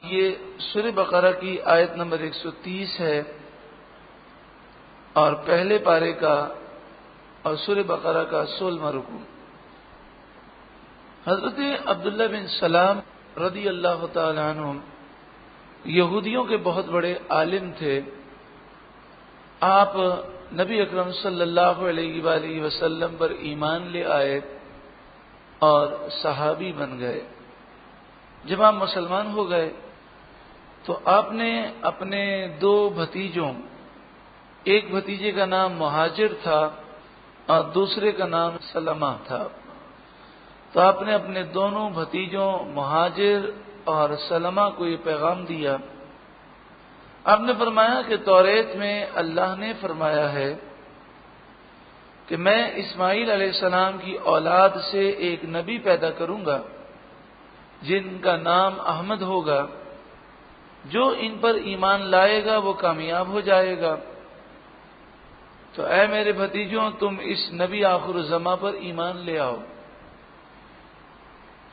یہ سورہ بقرہ کی آیت نمبر 130 ہے اور پہلے پارے کا اور سورہ بقرہ کا 16واں رکوع۔ حضرت عبداللہ بن سلام رضی اللہ تعالی عنہ یہودیوں کے بہت بڑے عالم تھے۔ آپ نبی اکرم صلی اللہ علیہ وآلہ وسلم پر ایمان لے آئے اور صحابی بن گئے۔ جب آپ مسلمان ہو گئے تو آپ نے اپنے دو بھتیجوں، ایک بھتیجے کا نام مہاجر تھا اور دوسرے کا نام سلمہ تھا، تو آپ نے اپنے دونوں بھتیجوں مہاجر اور سلمہ کو یہ پیغام دیا۔ آپ نے فرمایا کہ توریت میں اللہ نے فرمایا ہے کہ میں اسماعیل علیہ السلام کی اولاد سے ایک نبی پیدا کروں گا جن کا نام احمد ہوگا، جو ان پر ایمان لائے گا وہ کامیاب ہو جائے گا۔ تو اے میرے بھتیجوں، تم اس نبی آخر الزماں پر ایمان لے آؤ۔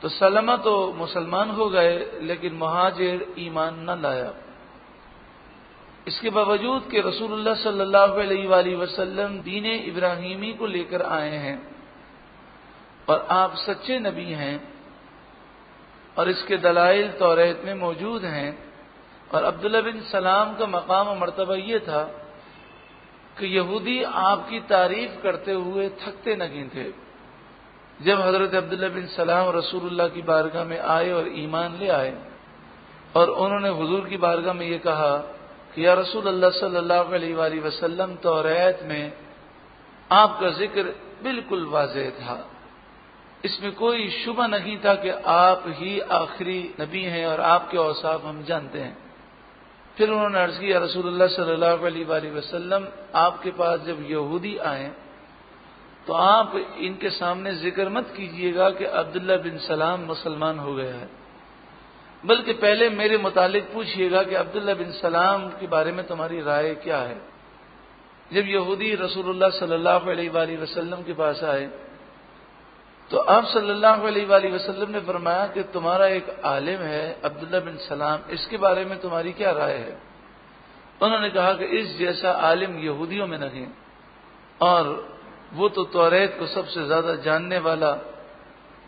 تو سلمہ تو مسلمان ہو گئے لیکن مہاجر ایمان نہ لایا۔ اس کے باوجود کہ رسول اللہ صلی اللہ علیہ وآلہ وسلم دین ابراہیمی کو لے کر آئے ہیں اور آپ سچے نبی ہیں اور اس کے دلائل توریت میں موجود ہیں، اور عبداللہ بن سلام کا مقام و مرتبہ یہ تھا کہ یہودی آپ کی تعریف کرتے ہوئے تھکتے نہیں تھے۔ جب حضرت عبداللہ بن سلام رسول اللہ کی بارگاہ میں آئے اور ایمان لے آئے اور انہوں نے حضور کی بارگاہ میں یہ کہا کہ یا رسول اللہ صلی اللہ علیہ وآلہ وسلم، توریت میں آپ کا ذکر بالکل واضح تھا، اس میں کوئی شبہ نہیں تھا کہ آپ ہی آخری نبی ہیں اور آپ کے اوصاف ہم جانتے ہیں۔ پھر انہوں نے عرض کیا رسول اللہ صلی اللہ علیہ وآلہ وسلم، آپ کے پاس جب یہودی آئیں تو آپ ان کے سامنے ذکر مت کیجئے گا کہ عبداللہ بن سلام مسلمان ہو گیا ہے، بلکہ پہلے میرے متعلق پوچھئے گا کہ عبداللہ بن سلام کے بارے میں تمہاری رائے کیا ہے۔ جب یہودی رسول اللہ صلی اللہ علیہ وآلہ وسلم کے پاس آئے تو آپ صلی اللہ علیہ وآلہ وسلم نے فرمایا کہ تمہارا ایک عالم ہے عبداللہ بن سلام، اس کے بارے میں تمہاری کیا رائے ہے؟ انہوں نے کہا کہ اس جیسا عالم یہودیوں میں نہیں، اور وہ تو توریت کو سب سے زیادہ جاننے والا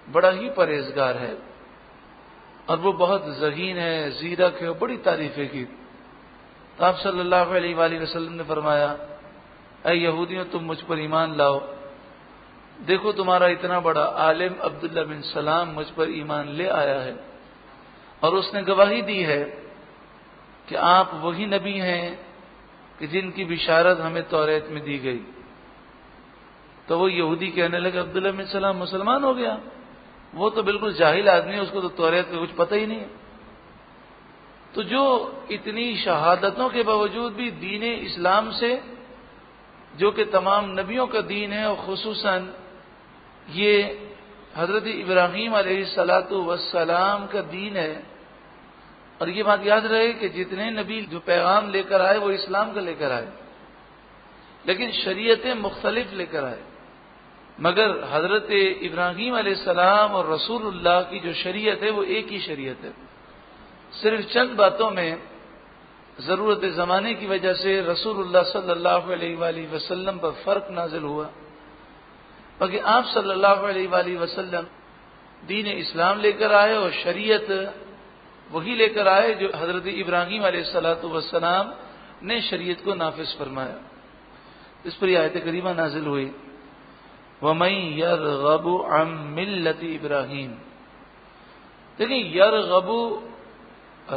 بڑا ہی پرہیزگار ہے، اور وہ بہت ذہین ہے، زیرک ہے، بڑی تعریفیں کی۔ تو آپ صلی اللہ علیہ وآلہ وسلم نے فرمایا اے یہودیوں، تم مجھ پر ایمان لاؤ، دیکھو تمہارا اتنا بڑا عالم عبداللہ بن سلام مجھ پر ایمان لے آیا ہے، اور اس نے گواہی دی ہے کہ آپ وہی نبی ہیں کہ جن کی بشارت ہمیں توریت میں دی گئی۔ تو وہ یہودی کہنے لگے عبداللہ بن سلام مسلمان ہو گیا، وہ تو بالکل جاہل آدمی ہے، اس کو تو توریت کا کچھ پتہ ہی نہیں ہے۔ تو جو اتنی شہادتوں کے باوجود بھی دین اسلام سے، جو کہ تمام نبیوں کا دین ہے، اور خصوصاً یہ حضرت ابراہیم علیہ السلام کا دین ہے، اور یہ بات یاد رہے کہ جتنے نبی جو پیغام لے کر آئے وہ اسلام کا لے کر آئے، لیکن شریعتیں مختلف لے کر آئے، مگر حضرت ابراہیم علیہ السلام اور رسول اللہ کی جو شریعت ہے وہ ایک ہی شریعت ہے۔ صرف چند باتوں میں ضرورت زمانے کی وجہ سے رسول اللہ صلی اللہ علیہ وآلہ وسلم پر فرق نازل ہوا، باقی آپ صلی اللہ علیہ وآلہ وسلم دین اسلام لے کر آئے اور شریعت وہی لے کر آئے جو حضرت ابراہیم علیہ السلام نے شریعت کو نافذ فرمایا۔ اس پر یہ آیت کریمہ نازل ہوئی وَمَن يَرْغَبُ عَن مِّلَّةِ إِبْرَاهِيمَ۔ دیکھیں یرغب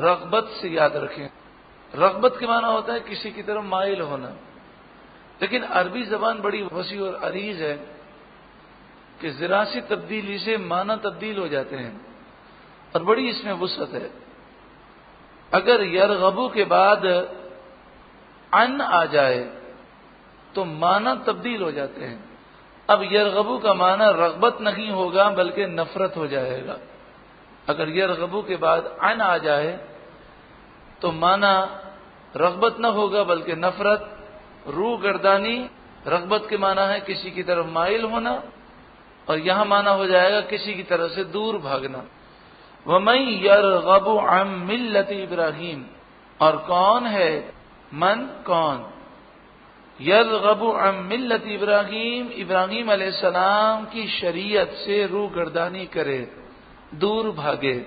رغبت سے یاد رکھیں، رغبت کے معنی ہوتا ہے کسی کی طرف مائل ہونا، لیکن عربی زبان بڑی وسیع اور عریض ہے کہ ذرا سی تبدیلی سے معنی تبدیل ہو جاتے ہیں، اور بڑی اس میں وسعت ہے۔ اگر یرغبو کے بعد ان آ جائے تو معنی تبدیل ہو جاتے ہیں۔ اب یرغبو کا معنی رغبت نہیں ہوگا بلکہ نفرت ہو جائے گا۔ اگر یرغبو کے بعد ان آ جائے تو معنی رغبت نہ ہوگا بلکہ نفرت، روح گردانی۔ رغبت کے معنی ہے کسی کی طرف مائل ہونا، اور یہاں معنی ہو جائے گا کسی کی طرف سے دور بھاگنا۔ وَمَن يَرْغَبُ عَن مِّلَّةِ ابراہیم، اور کون ہے من کون یرغب عن ملت ابراہیم، ابراہیم علیہ السلام کی شریعت سے روگردانی کرے، دور بھاگے.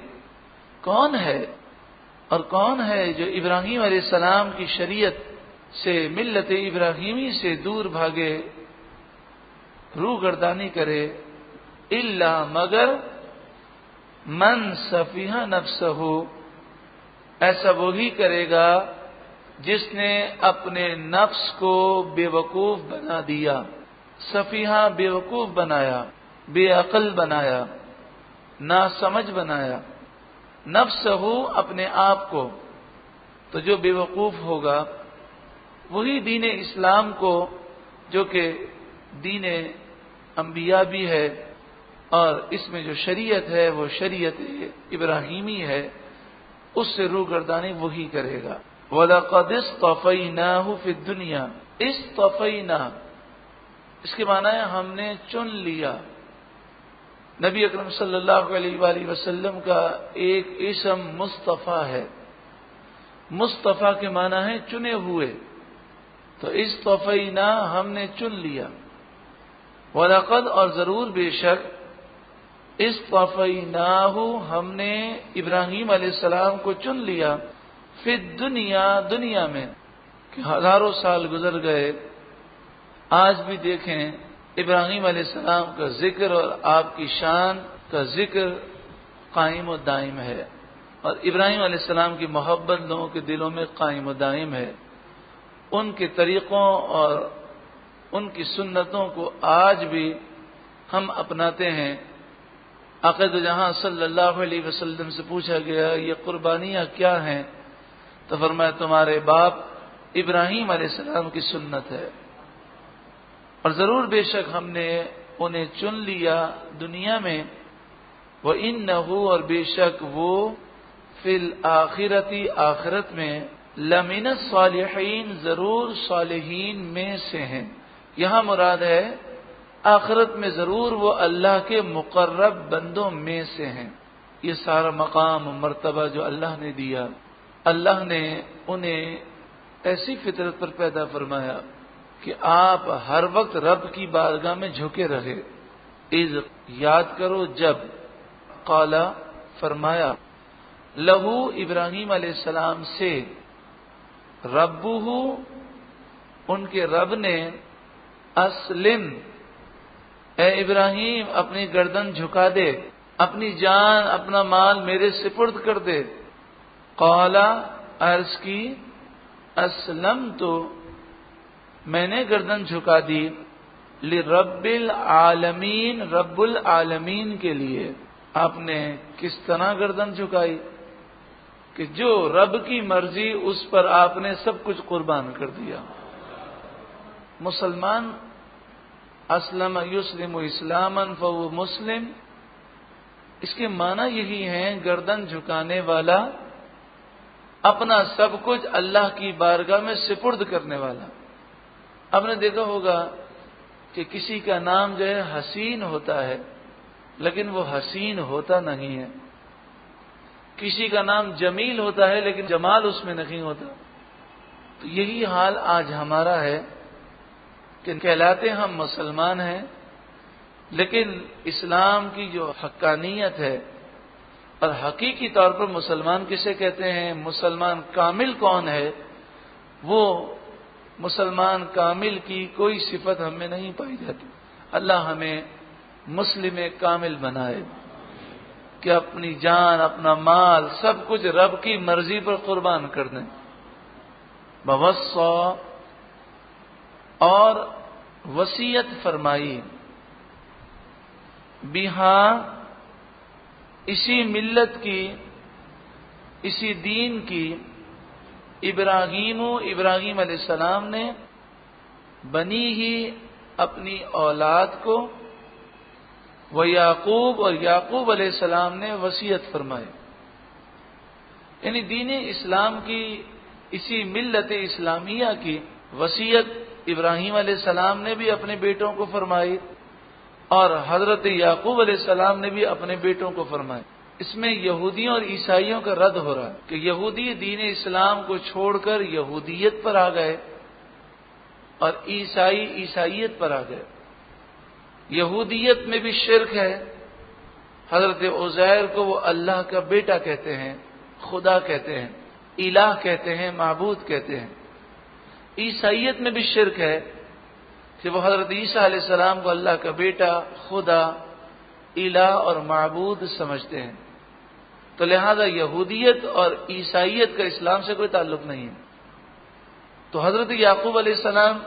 کون ہے اور کون ہے جو ابراہیم علیہ السلام کی شریعت سے، ملت ابراہیمی سے دور بھاگے، روگردانی کرے؟ الا مگر من سفیہ نفسہ، ایسا وہی کرے گا جس نے اپنے نفس کو بے وقوف بنا دیا. سفیہ بے وقوف بنایا، بے عقل بنایا، ناسمجھ بنایا. نفس ہو اپنے آپ کو، تو جو بے وقوف ہوگا وہی دین اسلام کو، جو کہ دین انبیاء بھی ہے اور اس میں جو شریعت ہے وہ شریعت ابراہیمی ہے، اس سے روگردانی وہی کرے گا. وَلَقَدِ اصْطَفَيْنَاهُ فِي الدُّنْيَا، اصطفینا اس کے معنی ہے ہم نے چن لیا. نبی اکرم صلی اللہ علیہ وآلہ وسلم کا ایک اسم مصطفیٰ ہے. مصطفیٰ کے معنی ہے چنے ہوئے، تو اصطفینا ہم نے چن لیا. وَلَقَدْ اور ضرور بے شک اصطفیناہ ہم نے ابراہیم علیہ السلام کو چن لیا، فی الدنیا دنیا میں، کہ ہزاروں سال گزر گئے، آج بھی دیکھیں ابراہیم علیہ السلام کا ذکر اور آپ کی شان کا ذکر قائم و دائم ہے، اور ابراہیم علیہ السلام کی محبت لوگوں کے دلوں میں قائم و دائم ہے. ان کے طریقوں اور ان کی سنتوں کو آج بھی ہم اپناتے ہیں. عقد جہاں صلی اللہ علیہ وسلم سے پوچھا گیا یہ قربانیاں کیا ہیں، تو فرمایا تمہارے باپ ابراہیم علیہ السلام کی سنت ہے. اور ضرور بے شک ہم نے انہیں چن لیا دنیا میں. وَإِنَّهُ اور بے شک وہ فی الآخرتی آخرت میں لمن الصالحین ضرور صالحین میں سے ہیں. یہاں مراد ہے آخرت میں ضرور وہ اللہ کے مقرب بندوں میں سے ہیں. یہ سارا مقام و مرتبہ جو اللہ نے دیا، اللہ نے انہیں ایسی فطرت پر پیدا فرمایا کہ آپ ہر وقت رب کی بارگاہ میں جھکے رہے. اذ یاد کرو جب، قال فرمایا، لہو ابراہیم علیہ السلام سے، ربہ ان کے رب نے، اسلم اے ابراہیم اپنی گردن جھکا دے، اپنی جان اپنا مال میرے سپرد کر دے. قال عرض کی، اسلمت میں نے گردن جھکا دی، لرب العالمین رب العالمین کے لیے. آپ نے کس طرح گردن جھکائی کہ جو رب کی مرضی اس پر آپ نے سب کچھ قربان کر دیا. مسلمان اسلم یسلم اسلاما فهو مسلم، اس کے معنی یہی ہیں گردن جھکانے والا، اپنا سب کچھ اللہ کی بارگاہ میں سپرد کرنے والا. آپ نے دیکھا ہوگا کہ کسی کا نام جو ہے حسین ہوتا ہے لیکن وہ حسین ہوتا نہیں ہے، کسی کا نام جمیل ہوتا ہے لیکن جمال اس میں نہیں ہوتا. تو یہی حال آج ہمارا ہے کہ کہلاتے ہم مسلمان ہیں، لیکن اسلام کی جو حقانیت ہے اور حقیقی طور پر مسلمان کسے کہتے ہیں، مسلمان کامل کون ہے، وہ مسلمان کامل کی کوئی صفت ہم میں نہیں پائی جاتی. اللہ ہمیں مسلم کامل بنائے کہ اپنی جان اپنا مال سب کچھ رب کی مرضی پر قربان کر دیں. بوصا اور وصیت فرمائی، بہا اسی ملت کی، اسی دین کی، ابراہیم علیہ السلام نے، بنی ہی اپنی اولاد کو، و یعقوب اور یعقوب علیہ السلام نے وصیت فرمائی. یعنی دین اسلام کی، اسی ملت اسلامیہ کی وصیت ابراہیم علیہ السلام نے بھی اپنے بیٹوں کو فرمائی اور حضرت یعقوب علیہ السلام نے بھی اپنے بیٹوں کو فرمائی. اس میں یہودیوں اور عیسائیوں کا رد ہو رہا ہے کہ یہودی دین اسلام کو چھوڑ کر یہودیت پر آ گئے اور عیسائی عیسائیت پر آ گئے۔ یہودیت میں بھی شرک ہے، حضرت عزیر کو وہ اللہ کا بیٹا کہتے ہیں، خدا کہتے ہیں، الہ کہتے ہیں، معبود کہتے ہیں۔ عیسائیت میں بھی شرک ہے کہ وہ حضرت عیسیٰ علیہ السلام کو اللہ کا بیٹا، خدا، الہ اور معبود سمجھتے ہیں۔ تو لہذا یہودیت اور عیسائیت کا اسلام سے کوئی تعلق نہیں ہے۔ تو حضرت یعقوب علیہ السلام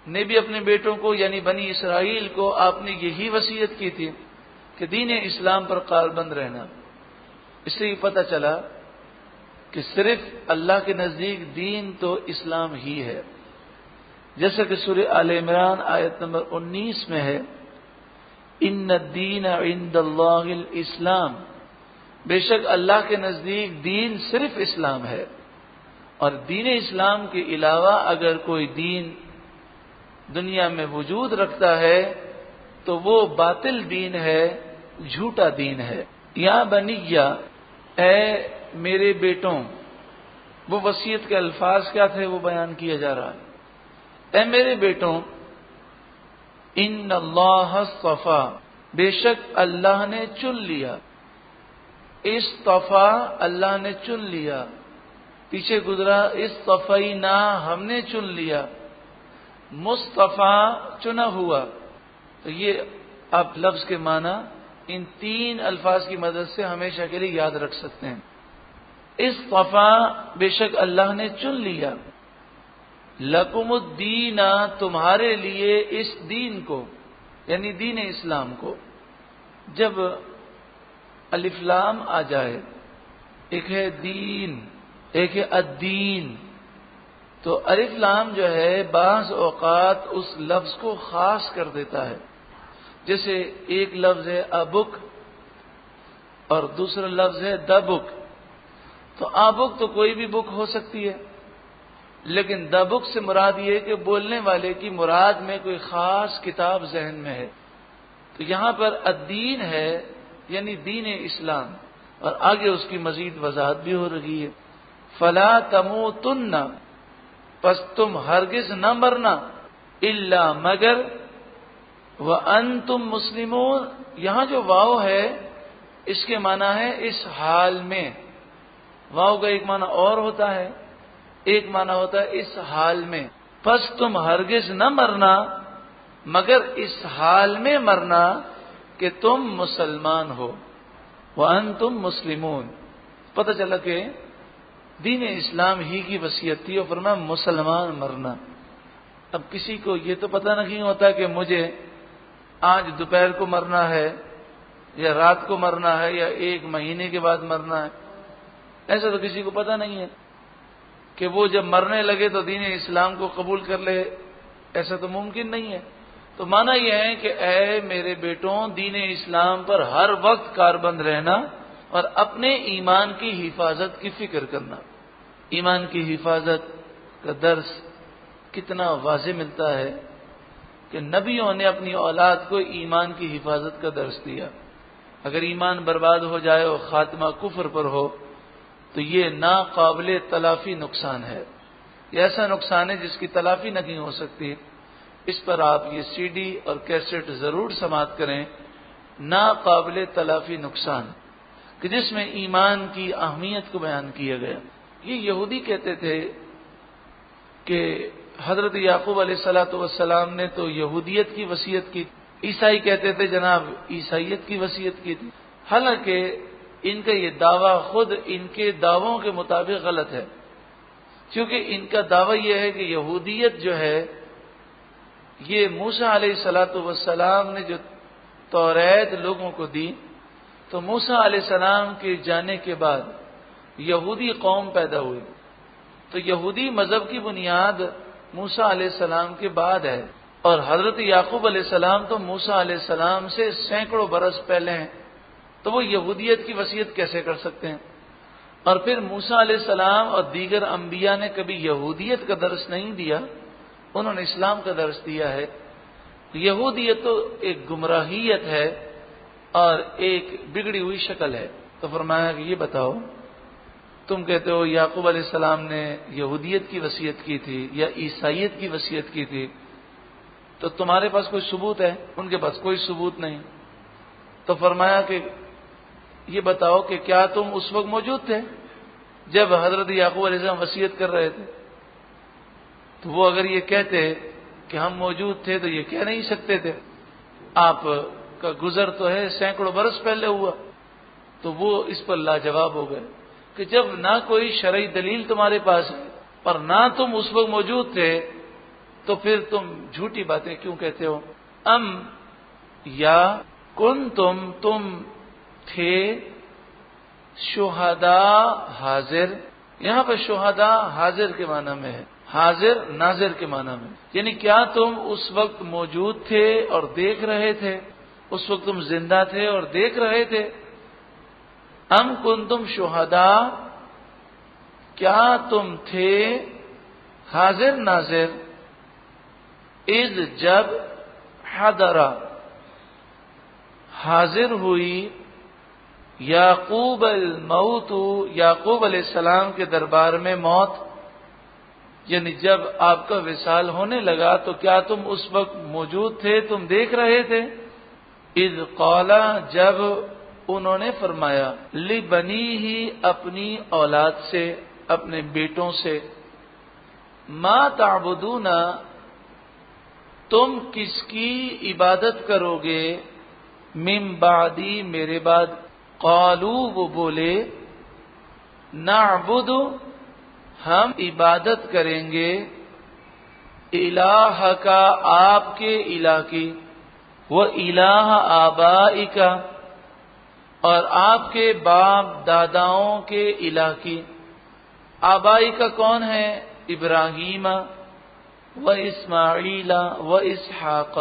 نے بھی اپنے بیٹوں کو یعنی بنی اسرائیل کو آپ نے یہی وصیت کی تھی کہ دین اسلام پر کاربند رہنا۔ اس سے یہ پتہ چلا کہ صرف اللہ کے نزدیک دین تو اسلام ہی ہے، جیسا کہ سورہ آل عمران آیت نمبر 19 میں ہے، ان الدین عند اللہ الاسلام، بے شک اللہ کے نزدیک دین صرف اسلام ہے، اور دین اسلام کے علاوہ اگر کوئی دین دنیا میں وجود رکھتا ہے تو وہ باطل دین ہے، جھوٹا دین ہے۔ یا بنیہ، اے میرے بیٹوں، وہ وصیت کے الفاظ کیا تھے وہ بیان کیا جا رہا ہے۔ اے میرے بیٹوں، ان اللہ اصطفیٰ، بے شک اللہ نے چن لیا، اصطفیٰ اللہ نے چن لیا، پیچھے گزرا اصطفینا ہم نے چن لیا، مصطفیٰ چنا ہوا۔ تو یہ آپ لفظ کے معنی ان تین الفاظ کی مدد سے ہمیشہ کے لیے یاد رکھ سکتے ہیں۔ اصطفیٰ، بے شک اللہ نے چن لیا، لکم الدین، تمہارے لیے اس دین کو یعنی دین اسلام کو۔ جب الف لام آ جائے، ایک ہے دین، ایک ہے الدین، تو الف لام جو ہے بعض اوقات اس لفظ کو خاص کر دیتا ہے۔ جیسے ایک لفظ ہے ابک اور دوسرا لفظ ہے دبک، تو ابک تو کوئی بھی بک ہو سکتی ہے، لیکن دبک سے مراد یہ ہے کہ بولنے والے کی مراد میں کوئی خاص کتاب ذہن میں ہے۔ تو یہاں پر الدین ہے یعنی دین اسلام، اور آگے اس کی مزید وضاحت بھی ہو رہی ہے۔ فلا تموتن، پس تم ہرگز نہ مرنا، الا مگر، وانتم مسلمون، یہاں جو واو ہے اس کے معنی ہے اس حال میں۔ واو کا ایک معنی اور ہوتا ہے، ایک معنی ہوتا ہے اس حال میں۔ پس تم ہرگز نہ مرنا مگر اس حال میں مرنا کہ تم مسلمان ہو، وانتم مسلمون۔ پتہ چلا کہ دین اسلام ہی کی وصیت تھی، اور فرمایا مسلمان مرنا۔ اب کسی کو یہ تو پتہ نہیں ہوتا کہ مجھے آج دوپہر کو مرنا ہے یا رات کو مرنا ہے یا ایک مہینے کے بعد مرنا ہے، ایسا تو کسی کو پتہ نہیں ہے کہ وہ جب مرنے لگے تو دین اسلام کو قبول کر لے، ایسا تو ممکن نہیں ہے۔ تو معنی یہ ہے کہ اے میرے بیٹوں، دین اسلام پر ہر وقت کاربند رہنا اور اپنے ایمان کی حفاظت کی فکر کرنا۔ ایمان کی حفاظت کا درس کتنا واضح ملتا ہے کہ نبیوں نے اپنی اولاد کو ایمان کی حفاظت کا درس دیا۔ اگر ایمان برباد ہو جائے اور خاتمہ کفر پر ہو تو یہ ناقابل تلافی نقصان ہے، یہ ایسا نقصان ہے جس کی تلافی نہیں ہو سکتی۔ اس پر آپ یہ سی ڈی اور کیسٹ ضرور سماعت کریں، ناقابل تلافی نقصان، کہ جس میں ایمان کی اہمیت کو بیان کیا گیا۔ یہ یہودی کہتے تھے کہ حضرت یعقوب علیہ والسلام نے تو یہودیت کی وصیت کی، عیسائی کہتے تھے جناب عیسائیت کی وصیت کی تھی، حالانکہ ان کا یہ دعویٰ خود ان کے دعووں کے مطابق غلط ہے، کیونکہ ان کا دعویٰ یہ ہے کہ یہودیت جو ہے یہ موسیٰ علیہ والسلام نے جو توریت لوگوں کو دی، تو موسیٰ علیہ السلام کے جانے کے بعد یہودی قوم پیدا ہوئی، تو یہودی مذہب کی بنیاد موسیٰ علیہ السلام کے بعد ہے، اور حضرت یعقوب علیہ السلام تو موسیٰ علیہ السلام سے سینکڑوں برس پہلے ہیں، تو وہ یہودیت کی وصیت کیسے کر سکتے ہیں؟ اور پھر موسیٰ علیہ السلام اور دیگر انبیاء نے کبھی یہودیت کا درس نہیں دیا، انہوں نے اسلام کا درس دیا ہے۔ یہودیت تو ایک گمراہیت ہے اور ایک بگڑی ہوئی شکل ہے۔ تو فرمایا کہ یہ بتاؤ، تم کہتے ہو یعقوب علیہ السلام نے یہودیت کی وصیت کی تھی یا عیسائیت کی وصیت کی تھی، تو تمہارے پاس کوئی ثبوت ہے؟ ان کے پاس کوئی ثبوت نہیں۔ تو فرمایا کہ یہ بتاؤ کہ کیا تم اس وقت موجود تھے جب حضرت یعقوب علیہ السلام وصیت کر رہے تھے؟ تو وہ اگر یہ کہتے کہ ہم موجود تھے تو یہ کہہ نہیں سکتے تھے، آپ کا گزر تو ہے سینکڑوں برس پہلے ہوا۔ تو وہ اس پر لاجواب ہو گئے کہ جب نہ کوئی شرعی دلیل تمہارے پاس ہے اور نہ تم اس وقت موجود تھے تو پھر تم جھوٹی باتیں کیوں کہتے ہو؟ ام یا تم تھے شہداء حاضر، یہاں پر شہداء حاضر کے معنی میں ہے، حاضر ناظر کے معنی میں، یعنی کیا تم اس وقت موجود تھے اور دیکھ رہے تھے؟ اس وقت تم زندہ تھے اور دیکھ رہے تھے؟ ام کنتم شہداء، کیا تم تھے حاضر ناظر، اذ جب حضرا حاضر ہوئی یعقوب الموت، یعقوب علیہ السلام کے دربار میں موت، یعنی جب آپ کا وصال ہونے لگا تو کیا تم اس وقت موجود تھے، تم دیکھ رہے تھے؟ اذ قال، جب انہوں نے فرمایا، لبنی ہی، اپنی اولاد سے، اپنے بیٹوں سے، ما تعبدون، تم کس کی عبادت کرو گے، من بعدی، میرے بعد، قالو، وہ بولے، نعبد، ہم عبادت کریں گے، الہ کا، آپ کے الہ کی، وہ الہ آبائک، اور آپ کے باپ داداؤں کے الہ کی۔ آبائک کون ہے؟ ابراہیم و اسماعیل و اسحاق،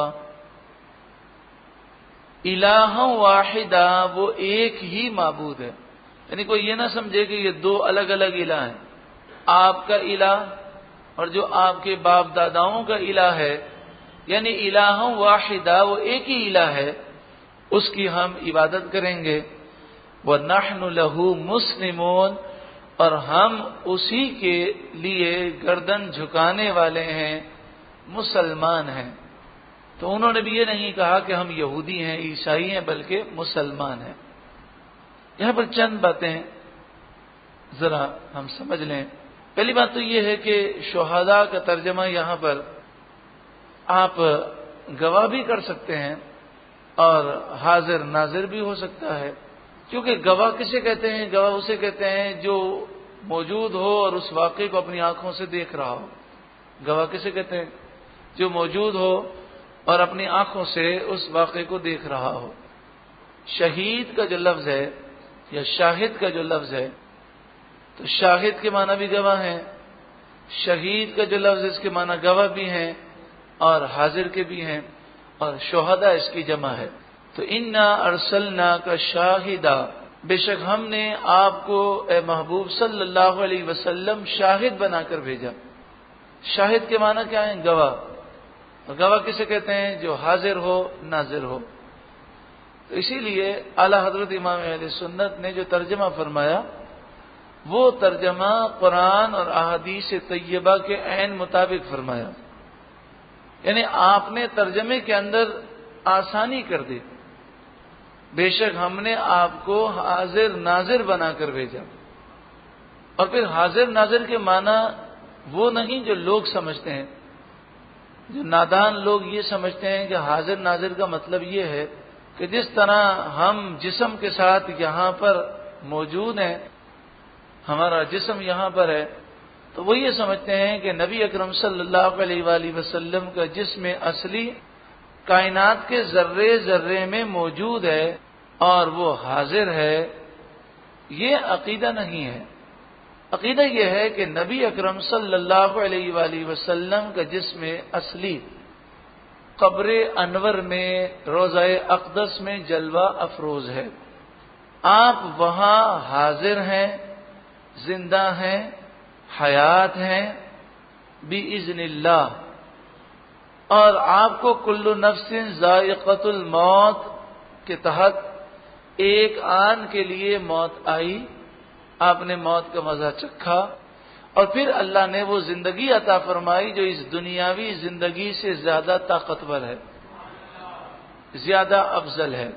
الہ واحدہ، وہ ایک ہی معبود ہے، یعنی کوئی یہ نہ سمجھے کہ یہ دو الگ الگ الہ ہیں، آپ کا الہ اور جو آپ کے باپ داداؤں کا الہ ہے، یعنی الہ واحدہ، وہ ایک ہی الہ ہے، اس کی ہم عبادت کریں گے۔ وَنَحْنُ لَهُ مُسْلِمُونَ، اور ہم اسی کے لیے گردن جھکانے والے ہیں، مسلمان ہیں۔ تو انہوں نے بھی یہ نہیں کہا کہ ہم یہودی ہیں، عیسائی ہیں، بلکہ مسلمان ہیں۔ یہاں پر چند باتیں ذرا ہم سمجھ لیں۔ پہلی بات تو یہ ہے کہ شہداء کا ترجمہ یہاں پر آپ گواہ بھی کر سکتے ہیں اور حاضر ناظر بھی ہو سکتا ہے، کیونکہ گواہ کسے کہتے ہیں؟ گواہ اسے کہتے ہیں جو موجود ہو اور اس واقعے کو اپنی آنکھوں سے دیکھ رہا ہو۔ گواہ کسے کہتے ہیں؟ جو موجود ہو اور اپنی آنکھوں سے اس واقعے کو دیکھ رہا ہو۔ شہید کا جو لفظ ہے یا شاہد کا جو لفظ ہے، تو شاہد کے معنی بھی گواہ ہیں، شہید کا جو لفظ اس کے معنی گواہ بھی ہیں اور حاضر کے بھی ہیں، اور شہداء اس کی جمع ہے۔ تو انا ارسلنا کا شاہدہ، بے شک ہم نے آپ کو اے محبوب صلی اللہ علیہ وسلم شاہد بنا کر بھیجا۔ شاہد کے معنی کیا ہیں؟ گواہ۔ اور گواہ کسے کہتے ہیں؟ جو حاضر ہو، ناظر ہو۔ تو اسی لیے اعلی حضرت امام اہل سنت نے جو ترجمہ فرمایا وہ ترجمہ قرآن اور احادیث طیبہ کے عین مطابق فرمایا، یعنی آپ نے ترجمے کے اندر آسانی کر دی۔ بے شک ہم نے آپ کو حاضر ناظر بنا کر بھیجا۔ اور پھر حاضر ناظر کے معنی وہ نہیں جو لوگ سمجھتے ہیں، جو نادان لوگ یہ سمجھتے ہیں کہ حاضر ناظر کا مطلب یہ ہے کہ جس طرح ہم جسم کے ساتھ یہاں پر موجود ہیں، ہمارا جسم یہاں پر ہے، تو وہ یہ سمجھتے ہیں کہ نبی اکرم صلی اللہ علیہ وآلہ وسلم کا جسم اصلی کائنات کے ذرے ذرے میں موجود ہے اور وہ حاضر ہے۔ یہ عقیدہ نہیں ہے۔ عقیدہ یہ ہے کہ نبی اکرم صلی اللہ علیہ وآلہ وسلم کا جسم اصلی قبر انور میں، روضہ اقدس میں جلوہ افروز ہے، آپ وہاں حاضر ہیں، زندہ ہیں، حیات ہیں بِإِذْنِ اللہ، اور آپ کو کل نفس ذائقۃ الموت کے تحت ایک آن کے لیے موت آئی، آپ نے موت کا مزہ چکھا، اور پھر اللہ نے وہ زندگی عطا فرمائی جو اس دنیاوی زندگی سے زیادہ طاقتور ہے، زیادہ افضل ہے،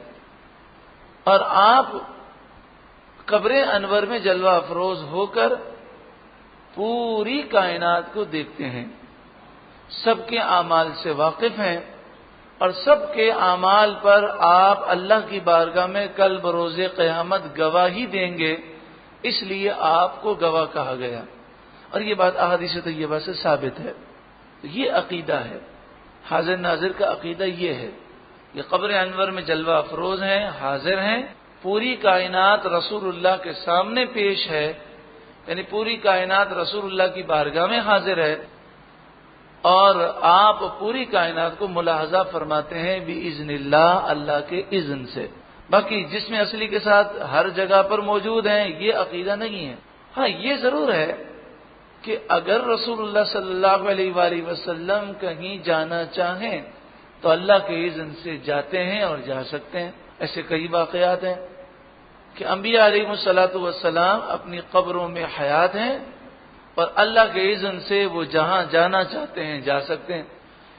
اور آپ قبر انور میں جلوہ افروز ہو کر پوری کائنات کو دیکھتے ہیں، سب کے اعمال سے واقف ہیں، اور سب کے اعمال پر آپ اللہ کی بارگاہ میں کل بروز قیامت گواہی دیں گے، اس لیے آپ کو گواہ کہا گیا، اور یہ بات احادیث طیبہ سے ثابت ہے۔ یہ عقیدہ ہے، حاضر ناظر کا عقیدہ یہ ہے، یہ قبر انور میں جلوہ افروز ہیں، حاضر ہیں، پوری کائنات رسول اللہ کے سامنے پیش ہے، یعنی پوری کائنات رسول اللہ کی بارگاہ میں حاضر ہے، اور آپ پوری کائنات کو ملاحظہ فرماتے ہیں بِإِذْنِ اللہ، اللہ کے اذن سے۔ باقی جسم اصلی کے ساتھ ہر جگہ پر موجود ہیں، یہ عقیدہ نہیں ہے۔ ہاں یہ ضرور ہے کہ اگر رسول اللہ صلی اللہ علیہ وآلہ وسلم کہیں جانا چاہیں تو اللہ کے اذن سے جاتے ہیں اور جا سکتے ہیں۔ ایسے کئی واقعات ہیں کہ انبیاء علیہ الصلوۃ والسلام اپنی قبروں میں حیات ہیں، اور اللہ کے اذن سے وہ جہاں جانا چاہتے ہیں جا سکتے ہیں۔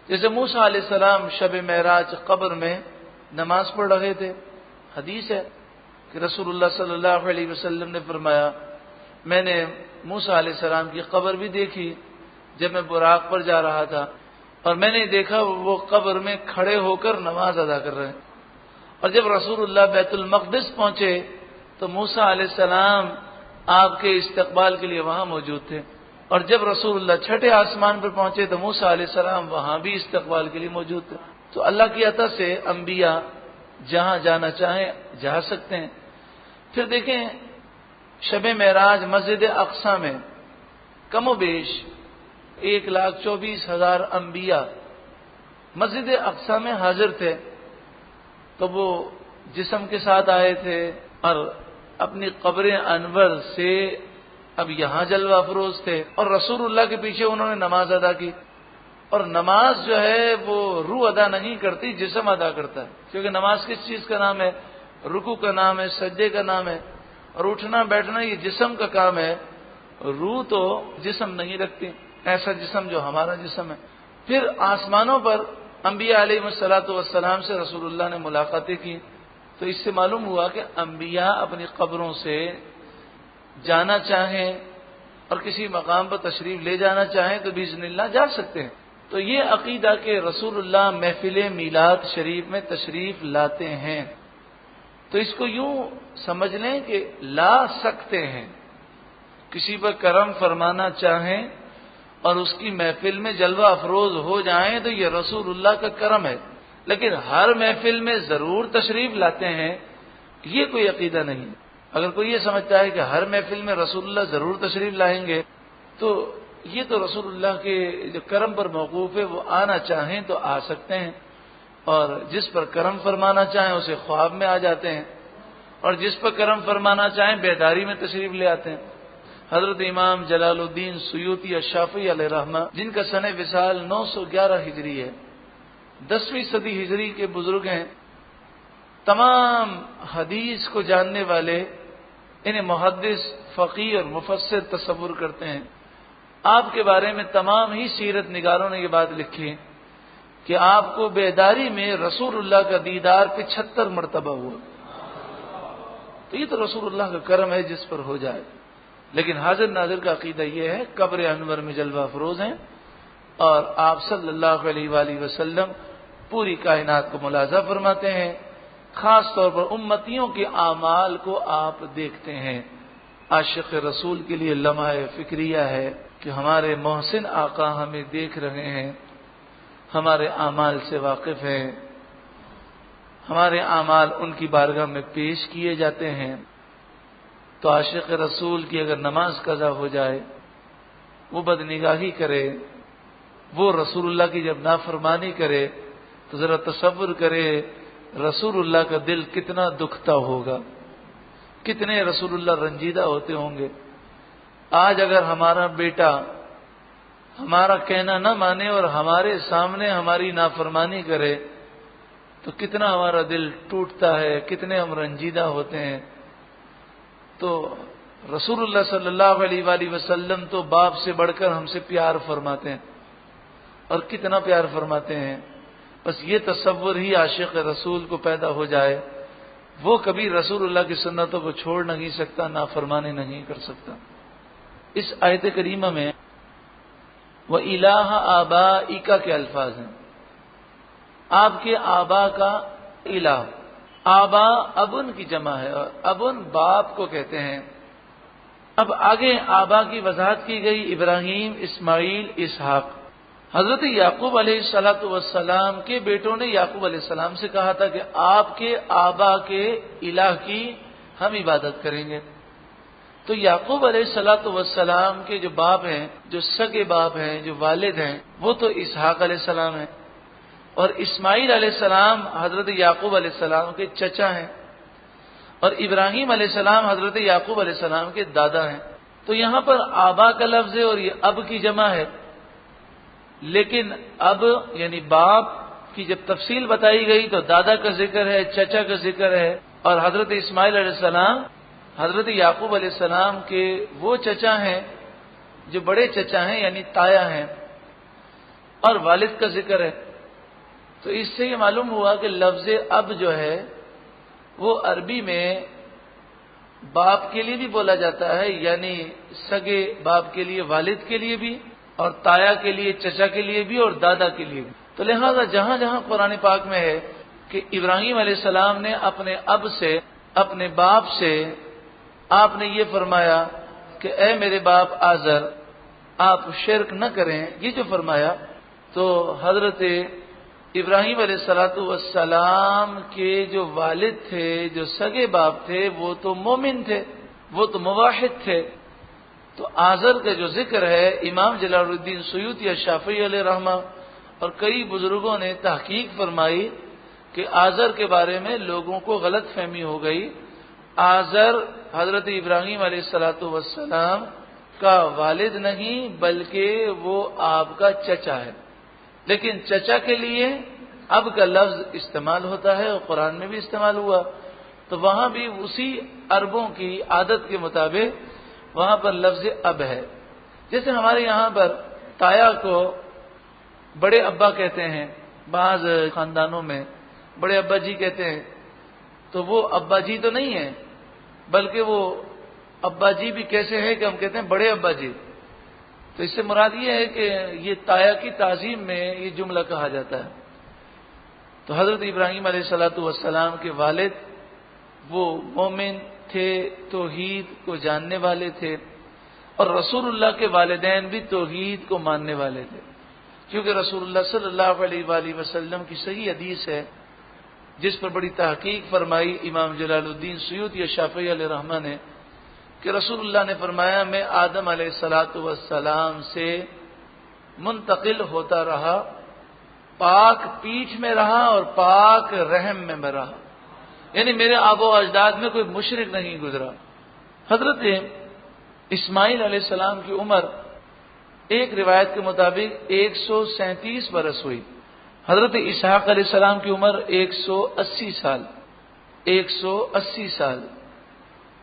جیسے موسیٰ علیہ السلام شب معراج قبر میں نماز پڑھ رہے تھے، حدیث ہے کہ رسول اللہ صلی اللہ علیہ وسلم نے فرمایا، میں نے موسیٰ علیہ السلام کی قبر بھی دیکھی جب میں براق پر جا رہا تھا، اور میں نے دیکھا وہ قبر میں کھڑے ہو کر نماز ادا کر رہے ہیں، اور جب رسول اللہ بیت المقدس پہنچے تو موسیٰ علیہ السلام آپ کے استقبال کے لیے وہاں موجود تھے، اور جب رسول اللہ چھٹے آسمان پر پہنچے تو موسیٰ علیہ السلام وہاں بھی استقبال کے لیے موجود تھے۔ تو اللہ کی عطا سے انبیاء جہاں جانا چاہیں جا سکتے ہیں۔ پھر دیکھیں شب معراج مسجد اقصی میں کم و بیش 1,24,000 انبیاء مسجد اقصی میں حاضر تھے، تو وہ جسم کے ساتھ آئے تھے، اور اپنی قبر انور سے اب یہاں جلوہ افروز تھے، اور رسول اللہ کے پیچھے انہوں نے نماز ادا کی۔ اور نماز جو ہے وہ روح ادا نہیں کرتی، جسم ادا کرتا ہے، کیونکہ نماز کس چیز کا نام ہے؟ رکوع کا نام ہے، سجدے کا نام ہے، اور اٹھنا بیٹھنا یہ جسم کا کام ہے۔ روح تو جسم نہیں رکھتی، ایسا جسم جو ہمارا جسم ہے۔ پھر آسمانوں پر انبیاء علیہ الصلوۃ والسلام سے رسول اللہ نے ملاقاتیں کی، تو اس سے معلوم ہوا کہ انبیاء اپنی قبروں سے جانا چاہیں اور کسی مقام پر تشریف لے جانا چاہیں تو باذن اللہ جا سکتے ہیں۔ تو یہ عقیدہ کہ رسول اللہ محفل میلاد شریف میں تشریف لاتے ہیں، تو اس کو یوں سمجھ لیں کہ لا سکتے ہیں، کسی پر کرم فرمانا چاہیں اور اس کی محفل میں جلوہ افروز ہو جائیں تو یہ رسول اللہ کا کرم ہے، لیکن ہر محفل میں ضرور تشریف لاتے ہیں یہ کوئی عقیدہ نہیں۔ اگر کوئی یہ سمجھتا ہے کہ ہر محفل میں رسول اللہ ضرور تشریف لائیں گے تو یہ تو رسول اللہ کے جو کرم پر موقوف ہے، وہ آنا چاہیں تو آ سکتے ہیں، اور جس پر کرم فرمانا چاہیں اسے خواب میں آ جاتے ہیں، اور جس پر کرم فرمانا چاہیں بیداری میں تشریف لے آتے ہیں۔ حضرت امام جلال الدین سیوطی الشافعی علیہ رحمہ، جن کا سنہ وصال 911 ہجری ہے، 10ویں صدی ہجری کے بزرگ ہیں، تمام حدیث کو جاننے والے انہیں محدث، فقیہ اور مفسر تصور کرتے ہیں۔ آپ کے بارے میں تمام ہی سیرت نگاروں نے یہ بات لکھی کہ آپ کو بیداری میں رسول اللہ کا دیدار 75 مرتبہ ہوا، تو یہ تو رسول اللہ کا کرم ہے جس پر ہو جائے۔ لیکن حاضر ناظر کا عقیدہ یہ ہے قبر انور میں جلوہ افروز ہیں، اور آپ صلی اللہ علیہ وآلہ وسلم پوری کائنات کو ملاحظہ فرماتے ہیں، خاص طور پر امتیوں کے اعمال کو آپ دیکھتے ہیں۔ عاشق رسول کے لیے لمحہ فکریہ ہے کہ ہمارے محسن آقا ہمیں دیکھ رہے ہیں، ہمارے اعمال سے واقف ہیں، ہمارے اعمال ان کی بارگاہ میں پیش کیے جاتے ہیں۔ تو عاشق رسول کی اگر نماز قضا ہو جائے، وہ بدنگاہی کرے، وہ رسول اللہ کی جب نافرمانی کرے، تو ذرا تصور کرے رسول اللہ کا دل کتنا دکھتا ہوگا، کتنے رسول اللہ رنجیدہ ہوتے ہوں گے۔ آج اگر ہمارا بیٹا ہمارا کہنا نہ مانے اور ہمارے سامنے ہماری نافرمانی کرے تو کتنا ہمارا دل ٹوٹتا ہے، کتنے ہم رنجیدہ ہوتے ہیں. تو رسول اللہ صلی اللہ علیہ وآلہ وسلم تو باپ سے بڑھ کر ہم سے پیار فرماتے ہیں، اور کتنا پیار فرماتے ہیں. بس یہ تصور ہی عاشق رسول کو پیدا ہو جائے، وہ کبھی رسول اللہ کی سنتوں کو چھوڑ نہیں سکتا، نافرمانی نہیں کر سکتا. اس آیت کریمہ میں وَإِلَٰهَ آبَائِكَ کے الفاظ ہیں. آپ کے آبا کا الہ، آبا ابن کی جمع ہے، اور ابن باپ کو کہتے ہیں. اب آگے آبا کی وضاحت کی گئی، ابراہیم، اسماعیل، اسحاق. حضرت یعقوب علیہ الصلوۃ والسلام کے بیٹوں نے یعقوب علیہ السلام سے کہا تھا کہ آپ کے آبا کے الہ کی ہم عبادت کریں گے. تو یعقوب علیہ الصلوۃ والسلام کے جو باپ ہیں، جو سگے باپ ہیں، جو والد ہیں، وہ تو اسحاق علیہ السلام ہیں، اور اسماعیل علیہ السلام حضرت یعقوب علیہ السلام کے چچا ہیں، اور ابراہیم علیہ السلام حضرت یعقوب علیہ السلام کے دادا ہیں. تو یہاں پر آبا کا لفظ ہے اور یہ اب کی جمع ہے، لیکن اب یعنی باپ کی جب تفصیل بتائی گئی تو دادا کا ذکر ہے، چچا کا ذکر ہے. اور حضرت اسماعیل علیہ السلام حضرت یعقوب علیہ السلام کے وہ چچا ہیں جو بڑے چچا ہیں، یعنی تایا ہیں، اور والد کا ذکر ہے. تو اس سے یہ معلوم ہوا کہ لفظ اب جو ہے وہ عربی میں باپ کے لیے بھی بولا جاتا ہے، یعنی سگے باپ کے لیے، والد کے لیے بھی، اور تایا کے لیے، چچا کے لیے بھی، اور دادا کے لیے بھی. تو لہذا جہاں جہاں قرآن پاک میں ہے کہ ابراہیم علیہ السلام نے اپنے اب سے، اپنے باپ سے آپ نے یہ فرمایا کہ اے میرے باپ آزر آپ شرک نہ کریں، یہ جو فرمایا، تو حضرت ابراہیم علیہ والسلام کے جو والد تھے، جو سگے باپ تھے، وہ تو مومن تھے، وہ تو موحد تھے. تو آزر کا جو ذکر ہے، امام جلال الدین سیوطی الشافعی علیہ رحمہ اور کئی بزرگوں نے تحقیق فرمائی کہ آزر کے بارے میں لوگوں کو غلط فہمی ہو گئی. آزر حضرت ابراہیم علیہ والسلام کا والد نہیں، بلکہ وہ آپ کا چچا ہے. لیکن چچا کے لیے اب کا لفظ استعمال ہوتا ہے، اور قرآن میں بھی استعمال ہوا، تو وہاں بھی اسی عربوں کی عادت کے مطابق وہاں پر لفظ اب ہے. جیسے ہمارے یہاں پر تایا کو بڑے ابا کہتے ہیں، بعض خاندانوں میں بڑے ابا جی کہتے ہیں، تو وہ ابا جی تو نہیں ہے، بلکہ وہ ابا جی بھی کیسے ہے کہ ہم کہتے ہیں بڑے ابا جی. تو اس سے مراد یہ ہے کہ یہ تایا کی تعظیم میں یہ جملہ کہا جاتا ہے. تو حضرت ابراہیم علیہ والسلام کے والد وہ مومن تھے، توحید کو جاننے والے تھے، اور رسول اللہ کے والدین بھی توحید کو ماننے والے تھے. کیونکہ رسول اللہ صلی اللہ علیہ وآلہ وسلم کی صحیح حدیث ہے جس پر بڑی تحقیق فرمائی امام جلال الدین سیوطی الشافعی علیہ رحمہ نے، کہ رسول اللہ نے فرمایا میں آدم علیہ والسلام سے منتقل ہوتا رہا، پاک پیٹھ میں رہا اور پاک رحم میں رہا، یعنی میرے آبا و اجداد میں کوئی مشرک نہیں گزرا. حضرت اسماعیل علیہ السلام کی عمر ایک روایت کے مطابق 137 برس ہوئی. حضرت اسحاق علیہ السلام کی عمر 180 سال، 180 سال،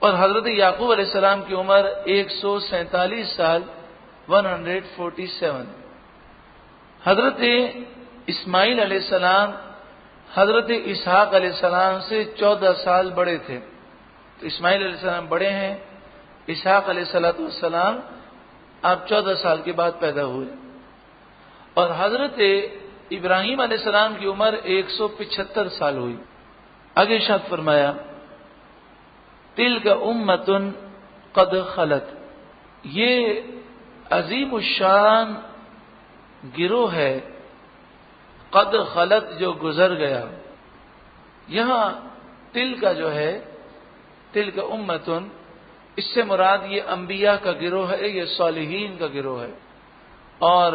اور حضرت یعقوب علیہ السلام کی عمر 147 سال، 147. حضرت اسماعیل علیہ السلام حضرت اسحاق علیہ السلام سے 14 سال بڑے تھے. تو اسماعیل علیہ السلام بڑے ہیں، اسحاق علیہ السلام آپ 14 سال کے بعد پیدا ہوئے، اور حضرت ابراہیم علیہ السلام کی عمر 175 سال ہوئی. آگے ارشاد فرمایا تلک امۃ قد خلت، یہ عظیم الشان گروہ ہے، قد خلت جو گزر گیا. یہاں تل کا جو ہے، تل کا امتن، اس سے مراد یہ انبیاء کا گروہ ہے، یہ صالحین کا گروہ ہے. اور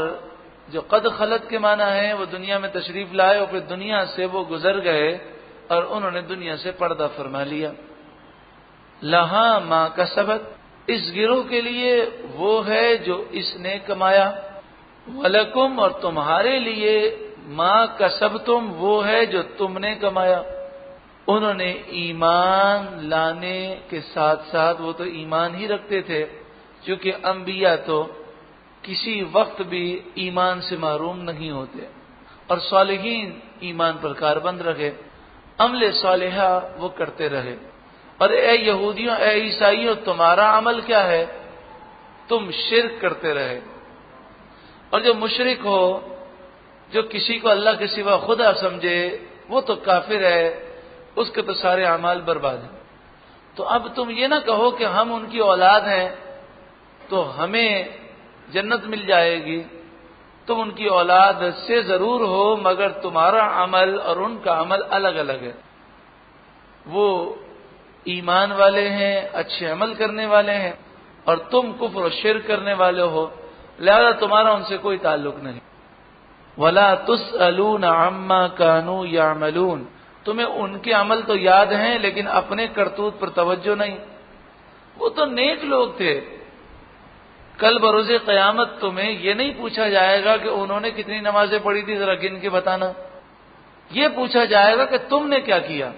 جو قد خلت کے معنی ہے وہ دنیا میں تشریف لائے اور پھر دنیا سے وہ گزر گئے اور انہوں نے دنیا سے پردہ فرما لیا. لہا ما کسبت، اس گروہ کے لیے وہ ہے جو اس نے کمایا، ولکم، اور تمہارے لیے ما کسبتم وہ ہے جو تم نے کمایا. انہوں نے ایمان لانے کے ساتھ ساتھ وہ تو ایمان ہی رکھتے تھے، کیونکہ انبیاء تو کسی وقت بھی ایمان سے محروم نہیں ہوتے، اور صالحین ایمان پر کاربند رہے، عمل صالحہ وہ کرتے رہے. اور اے یہودیوں، اے عیسائیوں، تمہارا عمل کیا ہے؟ تم شرک کرتے رہے. اور جو مشرک ہو، جو کسی کو اللہ کے سوا خدا سمجھے، وہ تو کافر ہے، اس کے تو سارے اعمال برباد ہیں. تو اب تم یہ نہ کہو کہ ہم ان کی اولاد ہیں تو ہمیں جنت مل جائے گی. تم ان کی اولاد سے ضرور ہو، مگر تمہارا عمل اور ان کا عمل الگ الگ ہے. وہ ایمان والے ہیں، اچھے عمل کرنے والے ہیں، اور تم کفر و شرک کرنے والے ہو، لہذا تمہارا ان سے کوئی تعلق نہیں. وَلَا تُسْأَلُونَ عَمَّا كَانُوا يَعْمَلُونَ. تمہیں ان کے عمل تو یاد ہیں لیکن اپنے کرتوت پر توجہ نہیں. وہ تو نیک لوگ تھے. کل بروز قیامت تمہیں یہ نہیں پوچھا جائے گا کہ انہوں نے کتنی نمازیں پڑھی تھی، ذرا گن کے بتانا. یہ پوچھا جائے گا کہ تم نے کیا کیا.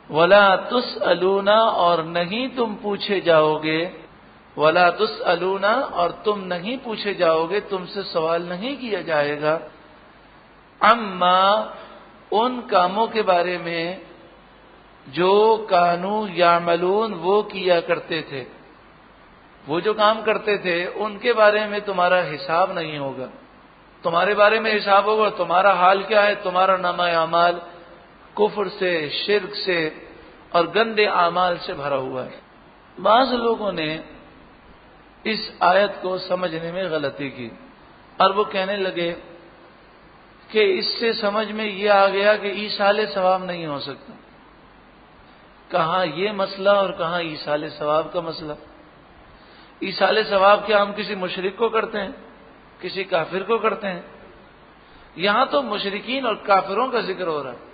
وَلَا تُسْأَلُونَ، اور نہیں تم پوچھے جاؤ گے. وَلَا تُسْأَلُونَ، اور تم نہیں پوچھے جاؤ گے، تم سے سوال نہیں کیا جائے گا. عَمَّا، ان کاموں کے بارے میں جو کانو یعملون وہ کیا کرتے تھے. وہ جو کام کرتے تھے ان کے بارے میں تمہارا حساب نہیں ہوگا. تمہارے بارے میں حساب ہوگا. تمہارا حال کیا ہے؟ تمہارا نامہ اعمال کفر سے، شرک سے اور گندے اعمال سے بھرا ہوا ہے. بعض لوگوں نے اس آیت کو سمجھنے میں غلطی کی اور وہ کہنے لگے کہ اس سے سمجھ میں یہ آ گیا کہ ایصال ثواب نہیں ہو سکتا. کہاں یہ مسئلہ اور کہاں ایصال ثواب کا مسئلہ. ایصال ثواب کیا ہم کسی مشرک کو کرتے ہیں؟ کسی کافر کو کرتے ہیں؟ یہاں تو مشرکین اور کافروں کا ذکر ہو رہا ہے.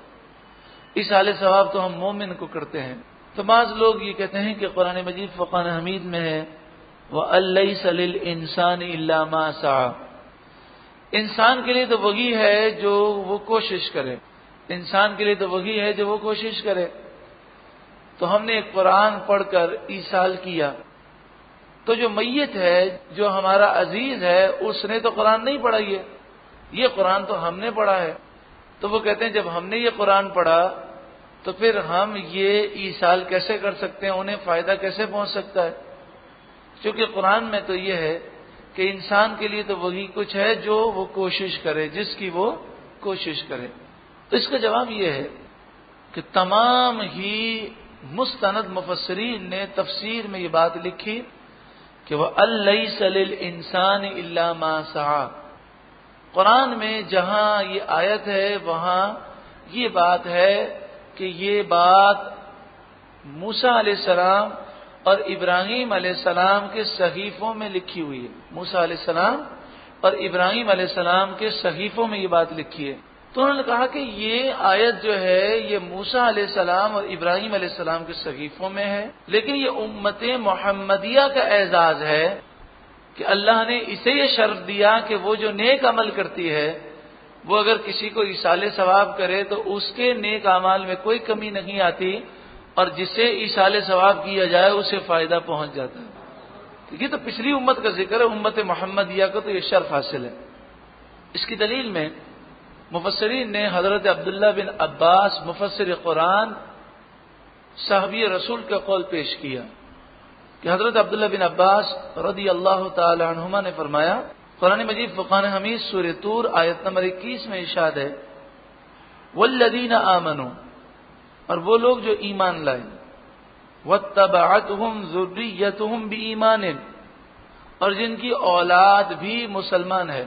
ایصال ثواب تو ہم مومن کو کرتے ہیں. تو بعض لوگ یہ کہتے ہیں کہ قرآن مجید فقان حمید میں ہے وَأَلَّيْسَ لِلْإِنسَانِ إِلَّا مَا سَعَى. انسان کے لیے تو وہی ہے جو وہ کوشش کرے. انسان کے لیے تو وہی ہے جو وہ کوشش کرے. تو ہم نے ایک قرآن پڑھ کر ایصال کیا. تو جو میت ہے، جو ہمارا عزیز ہے، اس نے تو قرآن نہیں پڑھا. یہ قرآن تو ہم نے پڑھا ہے. تو وہ کہتے ہیں جب ہم نے یہ قرآن پڑھا تو پھر ہم یہ ایصال کیسے کر سکتے ہیں، انہیں فائدہ کیسے پہنچ سکتا ہے؟ کیونکہ قرآن میں تو یہ ہے کہ انسان کے لیے تو وہی کچھ ہے جو وہ کوشش کرے، جس کی وہ کوشش کرے. تو اس کا جواب یہ ہے کہ تمام ہی مستند مفسرین نے تفسیر میں یہ بات لکھی کہ وَأَلَّيْسَ لِلْإِنسَانِ إِلَّا مَا سَعَى. قرآن میں جہاں یہ آیت ہے وہاں یہ بات ہے کہ یہ بات موسیٰ علیہ السلام اور ابراہیم علیہ السلام کے صحیفوں میں لکھی ہوئی ہے. موسیٰ علیہ السلام اور ابراہیم علیہ السلام کے صحیفوں میں یہ بات لکھی ہے. تو انہوں نے کہا کہ یہ آیت جو ہے یہ موسیٰ علیہ السلام اور ابراہیم علیہ السلام کے صحیفوں میں ہے، لیکن یہ امت محمدیہ کا اعزاز ہے کہ اللہ نے اسے یہ شرف دیا کہ وہ جو نیک عمل کرتی ہے وہ اگر کسی کو ایصال ثواب کرے تو اس کے نیک اعمال میں کوئی کمی نہیں آتی، اور جسے ایصال ثواب کیا جائے اسے فائدہ پہنچ جاتا ہے. یہ تو پچھلی امت کا ذکر ہے، امت محمدیہ کو تو یہ شرف حاصل ہے. اس کی دلیل میں مفسرین نے حضرت عبداللہ بن عباس مفسر قرآن صحابی رسول کا قول پیش کیا کہ حضرت عبداللہ بن عباس رضی اللہ تعالی عنہما نے فرمایا، قرآن مجید فقان حمید سورہ طور آیت نمبر 21 میں ارشاد ہے والذین آمنوا، اور وہ لوگ جو ایمان لائے، واتبعتهم ذریتهم بایمان، اور جن کی اولاد بھی مسلمان ہے.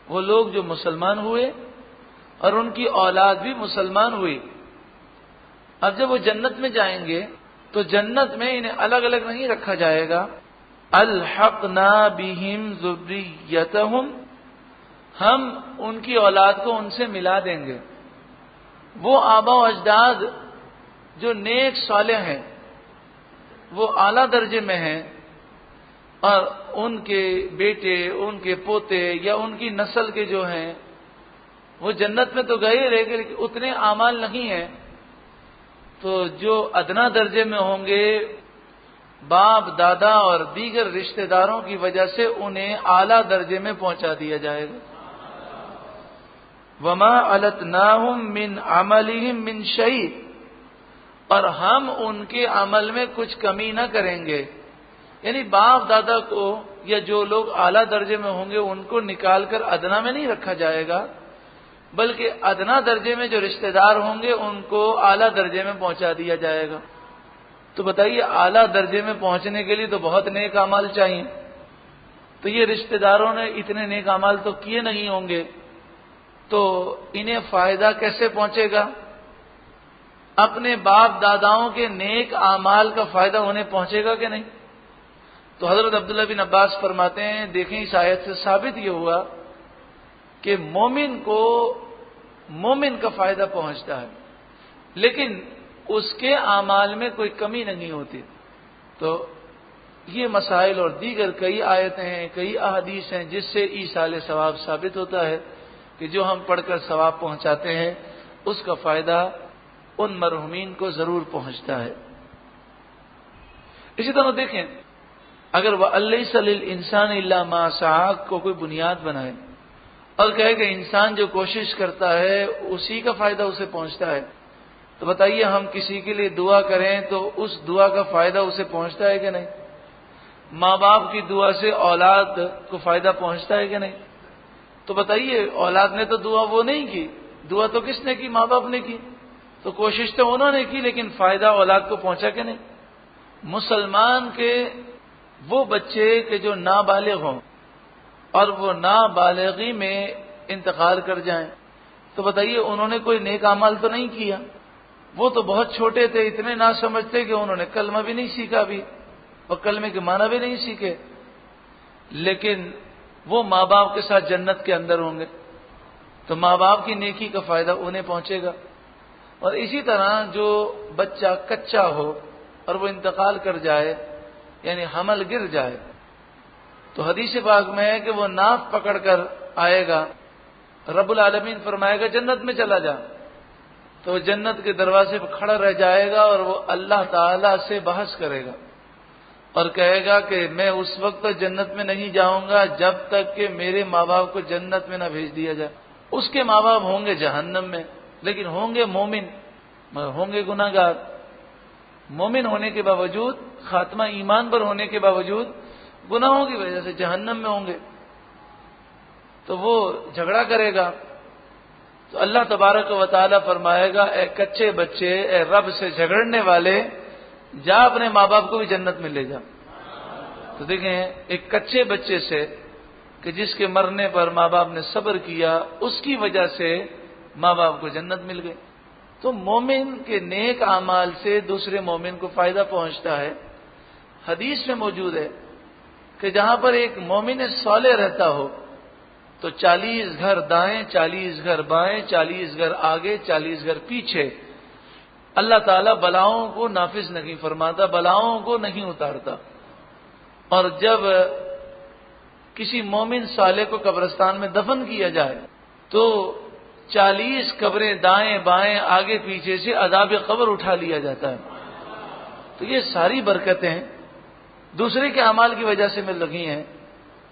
وہ لوگ جو مسلمان ہوئے اور ان کی اولاد بھی مسلمان ہوئی. اب جب وہ جنت میں جائیں گے تو جنت میں انہیں الگ الگ نہیں رکھا جائے گا. الحقنا بہم ذریتہم، ہم ان کی اولاد کو ان سے ملا دیں گے. وہ آبا و اجداد جو نیک صالح ہیں، وہ اعلیٰ درجے میں ہیں، اور ان کے بیٹے، ان کے پوتے یا ان کی نسل کے جو ہیں وہ جنت میں تو گئے رہے گے لیکن اتنے اعمال نہیں ہیں. تو جو ادنا درجے میں ہوں گے باپ دادا اور دیگر رشتہ داروں کی وجہ سے انہیں اعلیٰ درجے میں پہنچا دیا جائے گا. وما علتناہم من عملہم من شیء، اور ہم ان کے عمل میں کچھ کمی نہ کریں گے. یعنی باپ دادا کو یا جو لوگ اعلیٰ درجے میں ہوں گے ان کو نکال کر ادنا میں نہیں رکھا جائے گا، بلکہ ادنا درجے میں جو رشتہ دار ہوں گے ان کو اعلیٰ درجے میں پہنچا دیا جائے گا. تو بتائیے اعلیٰ درجے میں پہنچنے کے لیے تو بہت نیک اعمال چاہیے. تو یہ رشتہ داروں نے اتنے نیک اعمال تو کیے نہیں ہوں گے، تو انہیں فائدہ کیسے پہنچے گا؟ اپنے باپ داداؤں کے نیک اعمال کا فائدہ انہیں پہنچے گا کہ نہیں؟ تو حضرت عبداللہ بن عباس فرماتے ہیں دیکھیں اس آیت سے ثابت یہ ہوا کہ مومن کا فائدہ پہنچتا ہے لیکن اس کے اعمال میں کوئی کمی نہیں ہوتی. تو یہ مسائل اور دیگر کئی آیتیں ہیں، کئی احادیث ہیں جس سے ایصال ثواب ثابت ہوتا ہے کہ جو ہم پڑھ کر ثواب پہنچاتے ہیں اس کا فائدہ ان مرحومین کو ضرور پہنچتا ہے. اسی طرح دیکھیں اگر وَأَلَّيْسَ لِلْإِنسَانِ إِلَّا مَا سَعَىٰ کو کوئی بنیاد بنائے اور کہے کہ انسان جو کوشش کرتا ہے اسی کا فائدہ اسے پہنچتا ہے، تو بتائیے ہم کسی کے لیے دعا کریں تو اس دعا کا فائدہ اسے پہنچتا ہے کہ نہیں؟ ماں باپ کی دعا سے اولاد کو فائدہ پہنچتا ہے کہ نہیں؟ تو بتائیے اولاد نے تو دعا وہ نہیں کی، دعا تو کس نے کی؟ ماں باپ نے کی. تو کوشش تو انہوں نے کی لیکن فائدہ اولاد کو پہنچا کہ نہیں؟ مسلمان کے وہ بچے کہ جو نابالغ ہوں اور وہ نابالغی میں انتقال کر جائیں تو بتائیے انہوں نے کوئی نیک اعمال تو نہیں کیا. وہ تو بہت چھوٹے تھے، اتنے نہ سمجھتے کہ انہوں نے کلمہ بھی نہیں سیکھا بھی اور کلمے کے معنی بھی نہیں سیکھے، لیکن وہ ماں باپ کے ساتھ جنت کے اندر ہوں گے. تو ماں باپ کی نیکی کا فائدہ انہیں پہنچے گا. اور اسی طرح جو بچہ کچا ہو اور وہ انتقال کر جائے یعنی حمل گر جائے تو حدیث پاک میں ہے کہ وہ ناف پکڑ کر آئے گا، رب العالمین فرمائے گا جنت میں چلا جا، تو وہ جنت کے دروازے پر کھڑا رہ جائے گا اور وہ اللہ تعالی سے بحث کرے گا اور کہے گا کہ میں اس وقت تک جنت میں نہیں جاؤں گا جب تک کہ میرے ماں باپ کو جنت میں نہ بھیج دیا جائے. اس کے ماں باپ ہوں گے جہنم میں لیکن ہوں گے مومن، مگر ہوں گے گناہ گار. مومن ہونے کے باوجود، خاتمہ ایمان پر ہونے کے باوجود گناہوں کی وجہ سے جہنم میں ہوں گے. تو وہ جھگڑا کرے گا تو اللہ تبارک و تعالی فرمائے گا اے کچے بچے، اے رب سے جھگڑنے والے، جا اپنے ماں باپ کو بھی جنت میں لے جا. تو دیکھیں ایک کچے بچے سے کہ جس کے مرنے پر ماں باپ نے صبر کیا اس کی وجہ سے ماں باپ کو جنت مل گئی. تو مومن کے نیک اعمال سے دوسرے مومن کو فائدہ پہنچتا ہے. حدیث میں موجود ہے کہ جہاں پر ایک مومن صالح رہتا ہو تو 40 گھر دائیں، 40 گھر بائیں، 40 گھر آگے، 40 گھر پیچھے اللہ تعالیٰ بلاؤں کو نافذ نہیں فرماتا، بلاؤں کو نہیں اتارتا. اور جب کسی مومن صالح کو قبرستان میں دفن کیا جائے تو 40 قبریں دائیں بائیں آگے پیچھے سے عذاب قبر اٹھا لیا جاتا ہے. تو یہ ساری برکتیں دوسرے کے اعمال کی وجہ سے مل رہی ہیں.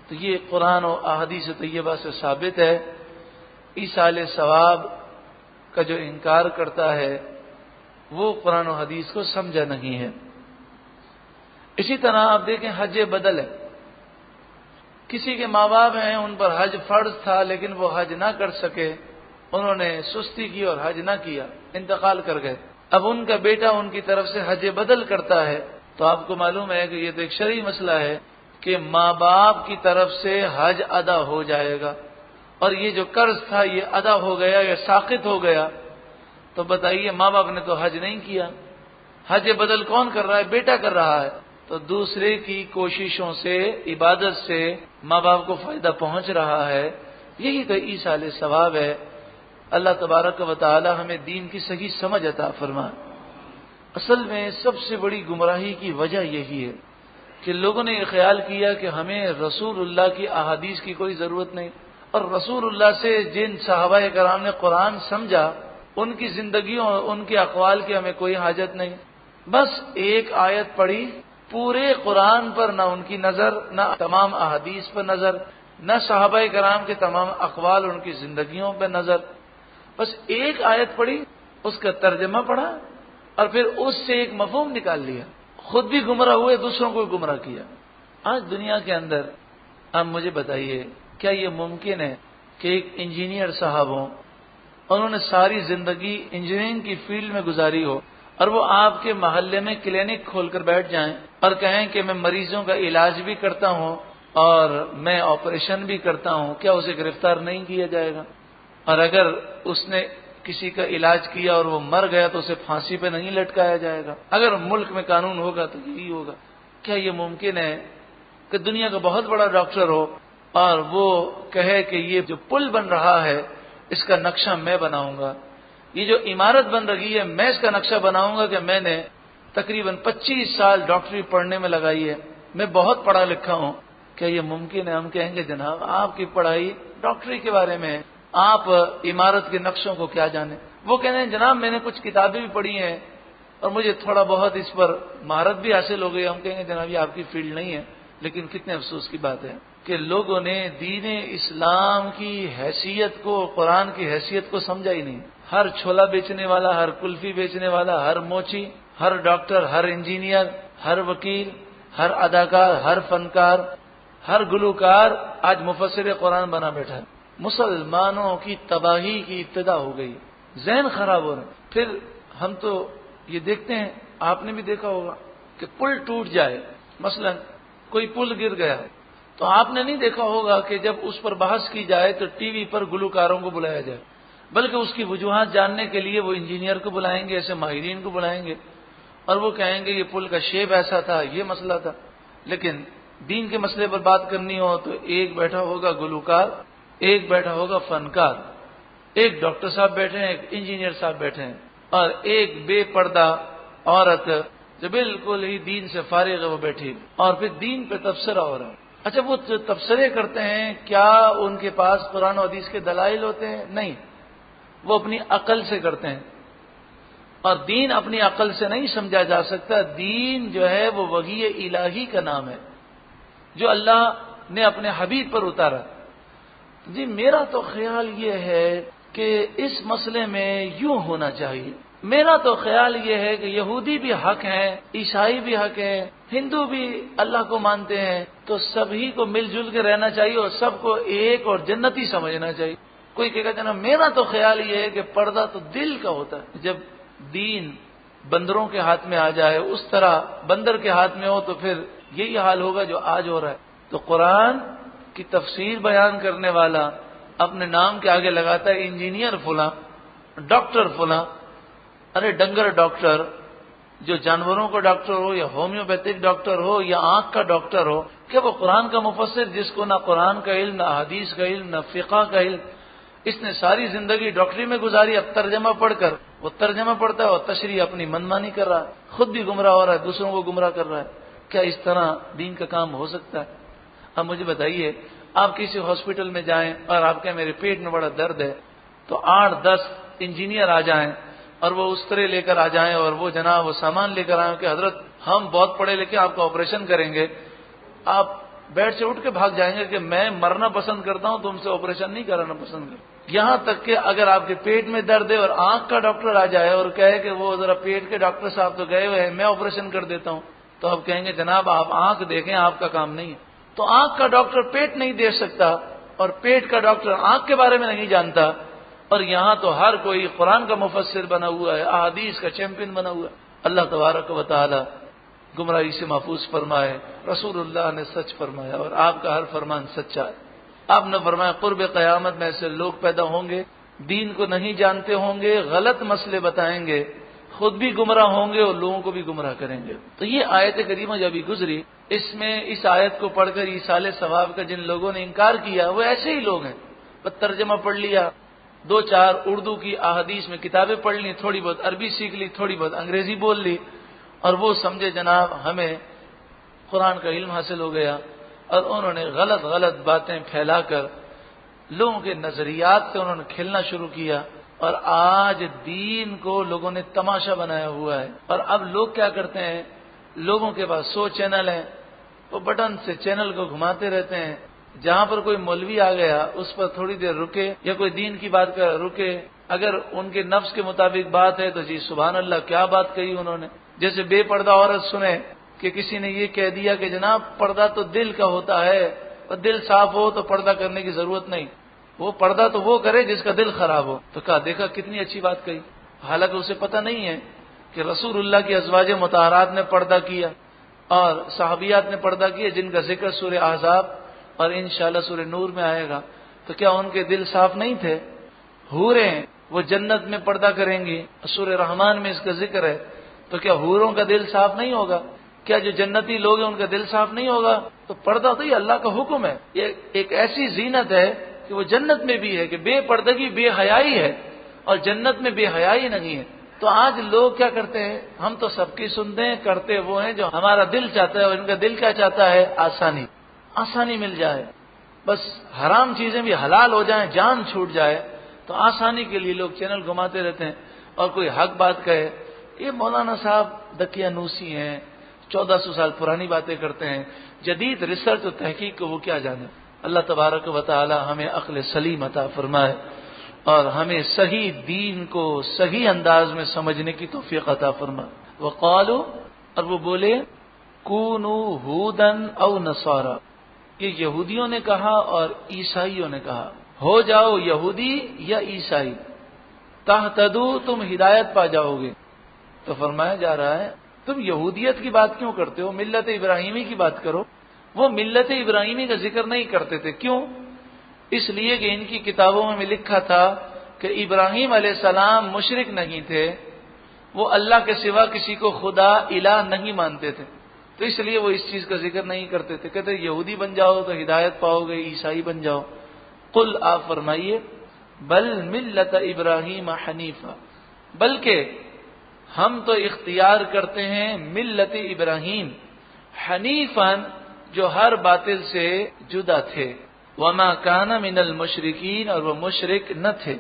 تو یہ قرآن و احادیث طیبہ سے ثابت ہے. ایصال ثواب کا جو انکار کرتا ہے وہ قرآن و حدیث کو سمجھا نہیں ہے. اسی طرح آپ دیکھیں حج بدل ہے. کسی کے ماں باپ ہیں ان پر حج فرض تھا لیکن وہ حج نہ کر سکے، انہوں نے سستی کی اور حج نہ کیا، انتقال کر گئے. اب ان کا بیٹا ان کی طرف سے حج بدل کرتا ہے تو آپ کو معلوم ہے کہ یہ تو ایک شرعی مسئلہ ہے کہ ماں باپ کی طرف سے حج ادا ہو جائے گا اور یہ جو قرض تھا یہ ادا ہو گیا یا ساقط ہو گیا. تو بتائیے ماں باپ نے تو حج نہیں کیا، حج بدل کون کر رہا ہے؟ بیٹا کر رہا ہے. تو دوسرے کی کوششوں سے، عبادت سے ماں باپ کو فائدہ پہنچ رہا ہے. یہی تو ایصال ثواب ہے. اللہ تبارک و تعالی ہمیں دین کی صحیح سمجھ عطا فرمائے. اصل میں سب سے بڑی گمراہی کی وجہ یہی ہے کہ لوگوں نے یہ خیال کیا کہ ہمیں رسول اللہ کی احادیث کی کوئی ضرورت نہیں. اور رسول اللہ سے جن صحابہ کرام نے قرآن سمجھا ان کی زندگیوں ان کے اقوال کی ہمیں کوئی حاجت نہیں. بس ایک آیت پڑھی، پورے قرآن پر نہ ان کی نظر، نہ تمام احادیث پر نظر، نہ صحابہ کرام کے تمام اقوال ان کی زندگیوں پہ نظر. بس ایک آیت پڑھی، اس کا ترجمہ پڑھا اور پھر اس سے ایک مفہوم نکال لیا. خود بھی گمراہ ہوئے، دوسروں کو بھی گمراہ کیا. آج دنیا کے اندر اب مجھے بتائیے، کیا یہ ممکن ہے کہ ایک انجینئر صاحب ہوں، انہوں نے ساری زندگی انجینئرنگ کی فیلڈ میں گزاری ہو، اور وہ آپ کے محلے میں کلینک کھول کر بیٹھ جائیں اور کہیں کہ میں مریضوں کا علاج بھی کرتا ہوں اور میں آپریشن بھی کرتا ہوں؟ کیا اسے گرفتار نہیں کیا جائے گا؟ اور اگر اس نے کسی کا علاج کیا اور وہ مر گیا تو اسے پھانسی پہ نہیں لٹکایا جائے گا؟ اگر ملک میں قانون ہوگا تو یہی ہوگا. کیا یہ ممکن ہے کہ دنیا کا بہت بڑا ڈاکٹر ہو اور وہ کہے کہ یہ جو پل بن رہا ہے اس کا نقشہ میں بناؤں گا، یہ جو عمارت بن رہی ہے میں اس کا نقشہ بناؤں گا کہ میں نے تقریباً 25 سال ڈاکٹری پڑھنے میں لگائی ہے، میں بہت پڑھا لکھا ہوں؟ کیا یہ ممکن ہے؟ ہم کہیں گے جناب آپ کی پڑھائی ڈاکٹری کے بارے میں ہے، آپ عمارت کے نقشوں کو کیا جانیں؟ وہ کہتے ہیں جناب میں نے کچھ کتابیں بھی پڑھی ہیں اور مجھے تھوڑا بہت اس پر مہارت بھی حاصل ہو گئی. ہم کہیں گے جناب یہ آپ کی فیلڈ نہیں ہے. لیکن کتنے افسوس کی بات ہے کہ لوگوں نے دین اسلام کی حیثیت کو، قرآن کی حیثیت کو سمجھا ہی نہیں. ہر چھولا بیچنے والا، ہر کلفی بیچنے والا، ہر موچی، ہر ڈاکٹر، ہر انجینئر، ہر وکیل، ہر اداکار، ہر فنکار، ہر گلوکار آج مفسر قرآن بنا بیٹھا ہے. مسلمانوں کی تباہی کی ابتدا ہو گئی، ذہن خراب ہو رہا ہے. پھر ہم تو یہ دیکھتے ہیں، آپ نے بھی دیکھا ہوگا کہ پل ٹوٹ جائے، مثلا کوئی پل گر گیا تو آپ نے نہیں دیکھا ہوگا کہ جب اس پر بحث کی جائے تو ٹی وی پر گلوکاروں کو بلایا جائے، بلکہ اس کی وجوہات جاننے کے لیے وہ انجینئر کو بلائیں گے، ایسے ماہرین کو بلائیں گے اور وہ کہیں گے یہ پل کا شیپ ایسا تھا، یہ مسئلہ تھا. لیکن دین کے مسئلے پر بات کرنی ہو تو ایک بیٹھا ہوگا گلوکار، ایک بیٹھا ہوگا فنکار، ایک ڈاکٹر صاحب بیٹھے ہیں، ایک انجینئر صاحب بیٹھے ہیں، اور ایک بے پردہ عورت جو بالکل ہی دین سے فارغ ہے وہ بیٹھی، اور پھر دین پہ تبصرہ ہو رہا ہے. اچھا وہ جو تبصرے کرتے ہیں کیا ان کے پاس قرآن و حدیث کے دلائل ہوتے ہیں؟ نہیں، وہ اپنی عقل سے کرتے ہیں، اور دین اپنی عقل سے نہیں سمجھا جا سکتا. دین جو ہے وہ وحی الہی کا نام ہے جو اللہ نے اپنے حبیب پر اتارا. جی میرا تو خیال یہ ہے کہ اس مسئلے میں یوں ہونا چاہیے. میرا تو خیال یہ ہے کہ یہودی بھی حق ہیں، عیسائی بھی حق ہیں، ہندو بھی اللہ کو مانتے ہیں، تو سبھی کو مل جل کے رہنا چاہیے اور سب کو ایک اور جنتی سمجھنا چاہیے. کوئی کہے گا جناب میرا تو خیال یہ ہے کہ پردہ تو دل کا ہوتا ہے. جب دین بندروں کے ہاتھ میں آ جائے، اس طرح بندر کے ہاتھ میں ہو تو پھر یہی حال ہوگا جو آج ہو رہا ہے. تو قرآن کی تفسیر بیان کرنے والا اپنے نام کے آگے لگاتا ہے انجینئر فلاں، ڈاکٹر فلاں. ارے ڈنگر ڈاکٹر جو جانوروں کا ڈاکٹر ہو یا ہومیوپیتھک ڈاکٹر ہو یا آنکھ کا ڈاکٹر ہو، کہ وہ قرآن کا مفسر جس کو نہ قرآن کا علم، نہ حدیث کا علم، نہ فقہ کا علم، اس نے ساری زندگی ڈاکٹری میں گزاری، اب ترجمہ پڑھ کر وہ ترجمہ پڑھتا ہے اور تشریح اپنی منمانی کر رہا ہے، خود بھی گمراہ ہو رہا ہے، دوسروں کو گمراہ کر رہا ہے. کیا اس طرح دین کا کام ہو سکتا ہے؟ اب مجھے بتائیے، آپ کسی ہاسپٹل میں جائیں اور آپ کہیں میرے پیٹ میں بڑا درد ہے، تو 8-10 انجینئر آ جائیں اور وہ اس طرح لے کر آ جائیں اور وہ جناب وہ سامان لے کر آئیں کہ حضرت ہم بہت پڑھے لکھے آپ کا آپریشن کریں گے. آپ بیڈ سے اٹھ کے بھاگ جائیں گے کہ میں مرنا پسند کرتا ہوں، تم سے آپریشن نہیں کرانا پسند کرتا. یہاں تک کہ اگر آپ کے پیٹ میں درد ہے اور آنکھ کا ڈاکٹر آ جائے اور کہے کہ وہ ذرا پیٹ کے ڈاکٹر صاحب تو گئے ہوئے ہیں، میں آپریشن کر دیتا ہوں، تو آپ کہیں گے جناب آپ آنکھ دیکھیں، آپ کا کام نہیں ہے. تو آنکھ کا ڈاکٹر پیٹ نہیں دیکھ سکتا اور پیٹ کا ڈاکٹر آنکھ کے بارے میں نہیں جانتا، اور یہاں تو ہر کوئی قرآن کا مفسر بنا ہوا ہے، احادیث کا چیمپئن بنا ہوا ہے. اللہ تبارک و تعالی گمراہی سے محفوظ فرمائے. رسول اللہ نے سچ فرمایا اور آپ کا ہر فرمان سچا ہے. آپ نے فرمایا قرب قیامت میں ایسے لوگ پیدا ہوں گے، دین کو نہیں جانتے ہوں گے، غلط مسئلے بتائیں گے، خود بھی گمراہ ہوں گے اور لوگوں کو بھی گمراہ کریں گے. تو یہ آیت کریمہ جب گزری، اس میں اس آیت کو پڑھ کر ایصال ثواب کا جن لوگوں نے انکار کیا وہ ایسے ہی لوگ ہیں. بس ترجمہ پڑھ لیا، 2-4 اردو کی احادیث میں کتابیں پڑھ لی، تھوڑی بہت عربی سیکھ لی، تھوڑی بہت انگریزی بول لی، اور وہ سمجھے جناب ہمیں قرآن کا علم حاصل ہو گیا، اور انہوں نے غلط باتیں پھیلا کر لوگوں کے نظریات سے انہوں نے کھیلنا شروع کیا، اور آج دین کو لوگوں نے تماشا بنایا ہوا ہے۔ اور اب لوگ کیا کرتے ہیں، لوگوں کے پاس 100 چینل ہیں، وہ بٹن سے چینل کو گھماتے رہتے ہیں، جہاں پر کوئی مولوی آ گیا اس پر تھوڑی دیر رکے، یا کوئی دین کی بات کر رکے، اگر ان کے نفس کے مطابق بات ہے تو جی سبحان اللہ کیا بات کہی انہوں نے۔ جیسے بے پردہ عورت سنے کہ کسی نے یہ کہہ دیا کہ جناب پردہ تو دل کا ہوتا ہے، اور دل صاف ہو تو پردہ کرنے کی ضرورت نہیں، وہ پردہ تو وہ کرے جس کا دل خراب ہو۔ تو کہا دیکھا کتنی اچھی بات کہی، حالانکہ اسے پتہ نہیں ہے کہ رسول اللہ کی ازواج مطہرات نے پردہ کیا اور صحابیات نے پردہ کیا، جن کا ذکر سورہ احزاب اور انشاءاللہ سورہ نور میں آئے گا۔ تو کیا ان کے دل صاف نہیں تھے؟ حوریں وہ جنت میں پردہ کریں گی، سورہ رحمان میں اس کا ذکر ہے، تو کیا حوروں کا دل صاف نہیں ہوگا؟ کیا جو جنتی لوگ ہیں ان کا دل صاف نہیں ہوگا؟ تو پردہ تو یہ اللہ کا حکم ہے، یہ ایک ایسی زینت ہے کہ وہ جنت میں بھی ہے، کہ بے پردگی بے حیائی ہے، اور جنت میں بے حیائی نہیں ہے۔ تو آج لوگ کیا کرتے ہیں، ہم تو سب کی سنتے ہیں، کرتے وہ ہیں جو ہمارا دل چاہتا ہے، اور ان کا دل کیا چاہتا ہے؟ آسانی مل جائے، بس حرام چیزیں بھی حلال ہو جائیں، جان چھوٹ جائے، تو آسانی کے لیے لوگ چینل گھماتے رہتے ہیں۔ اور کوئی حق بات کہے، یہ مولانا صاحب دقیانوسی ہیں، 1400 سال پرانی باتیں کرتے ہیں، جدید ریسرچ اور تحقیق کو وہ کیا جانے۔ اللہ تبارک و تعالی ہمیں عقل سلیم عطا فرمائے، اور ہمیں صحیح دین کو صحیح انداز میں سمجھنے کی توفیق عطا فرمائے۔ وقالوا، اور وہ بولے، کونوا ہودن او نصارا، یہ یہودیوں نے کہا اور عیسائیوں نے کہا، ہو جاؤ یہودی یا عیسائی، تہتدوا، تم ہدایت پا جاؤ گے۔ تو فرمایا جا رہا ہے تم یہودیت کی بات کیوں کرتے ہو، ملت ابراہیمی کی بات کرو۔ وہ ملت ابراہیمی کا ذکر نہیں کرتے تھے، کیوں؟ اس لیے کہ ان کی کتابوں میں لکھا تھا کہ ابراہیم علیہ السلام مشرک نہیں تھے، وہ اللہ کے سوا کسی کو خدا الہ نہیں مانتے تھے، تو اس لیے وہ اس چیز کا ذکر نہیں کرتے تھے۔ کہتے یہودی بن جاؤ تو ہدایت پاؤ گے، عیسائی بن جاؤ۔ قل، آپ فرمائیے، بل ملت ابراہیم حنیفا، بلکہ ہم تو اختیار کرتے ہیں ملت ابراہیم حنیفاً، جو ہر باطل سے جدا تھے، وما کان من المشرکین، اور وہ مشرک نہ تھے۔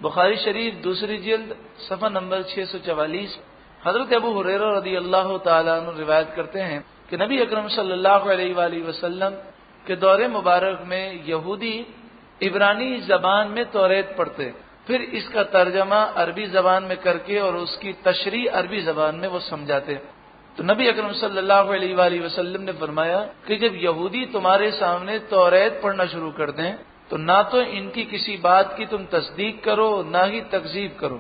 بخاری شریف دوسری جلد صفحہ نمبر 644، حضرت ابو ہریرہ رضی اللہ تعالیٰ عنہ روایت کرتے ہیں کہ نبی اکرم صلی اللہ علیہ وآلہ وسلم کے دور مبارک میں یہودی عبرانی زبان میں توریت پڑھتے، پھر اس کا ترجمہ عربی زبان میں کر کے اور اس کی تشریح عربی زبان میں وہ سمجھاتے۔ تو نبی اکرم صلی اللہ علیہ وآلہ وسلم نے فرمایا کہ جب یہودی تمہارے سامنے توریت پڑھنا شروع کر دیں تو نہ تو ان کی کسی بات کی تم تصدیق کرو، نہ ہی تکذیب کرو۔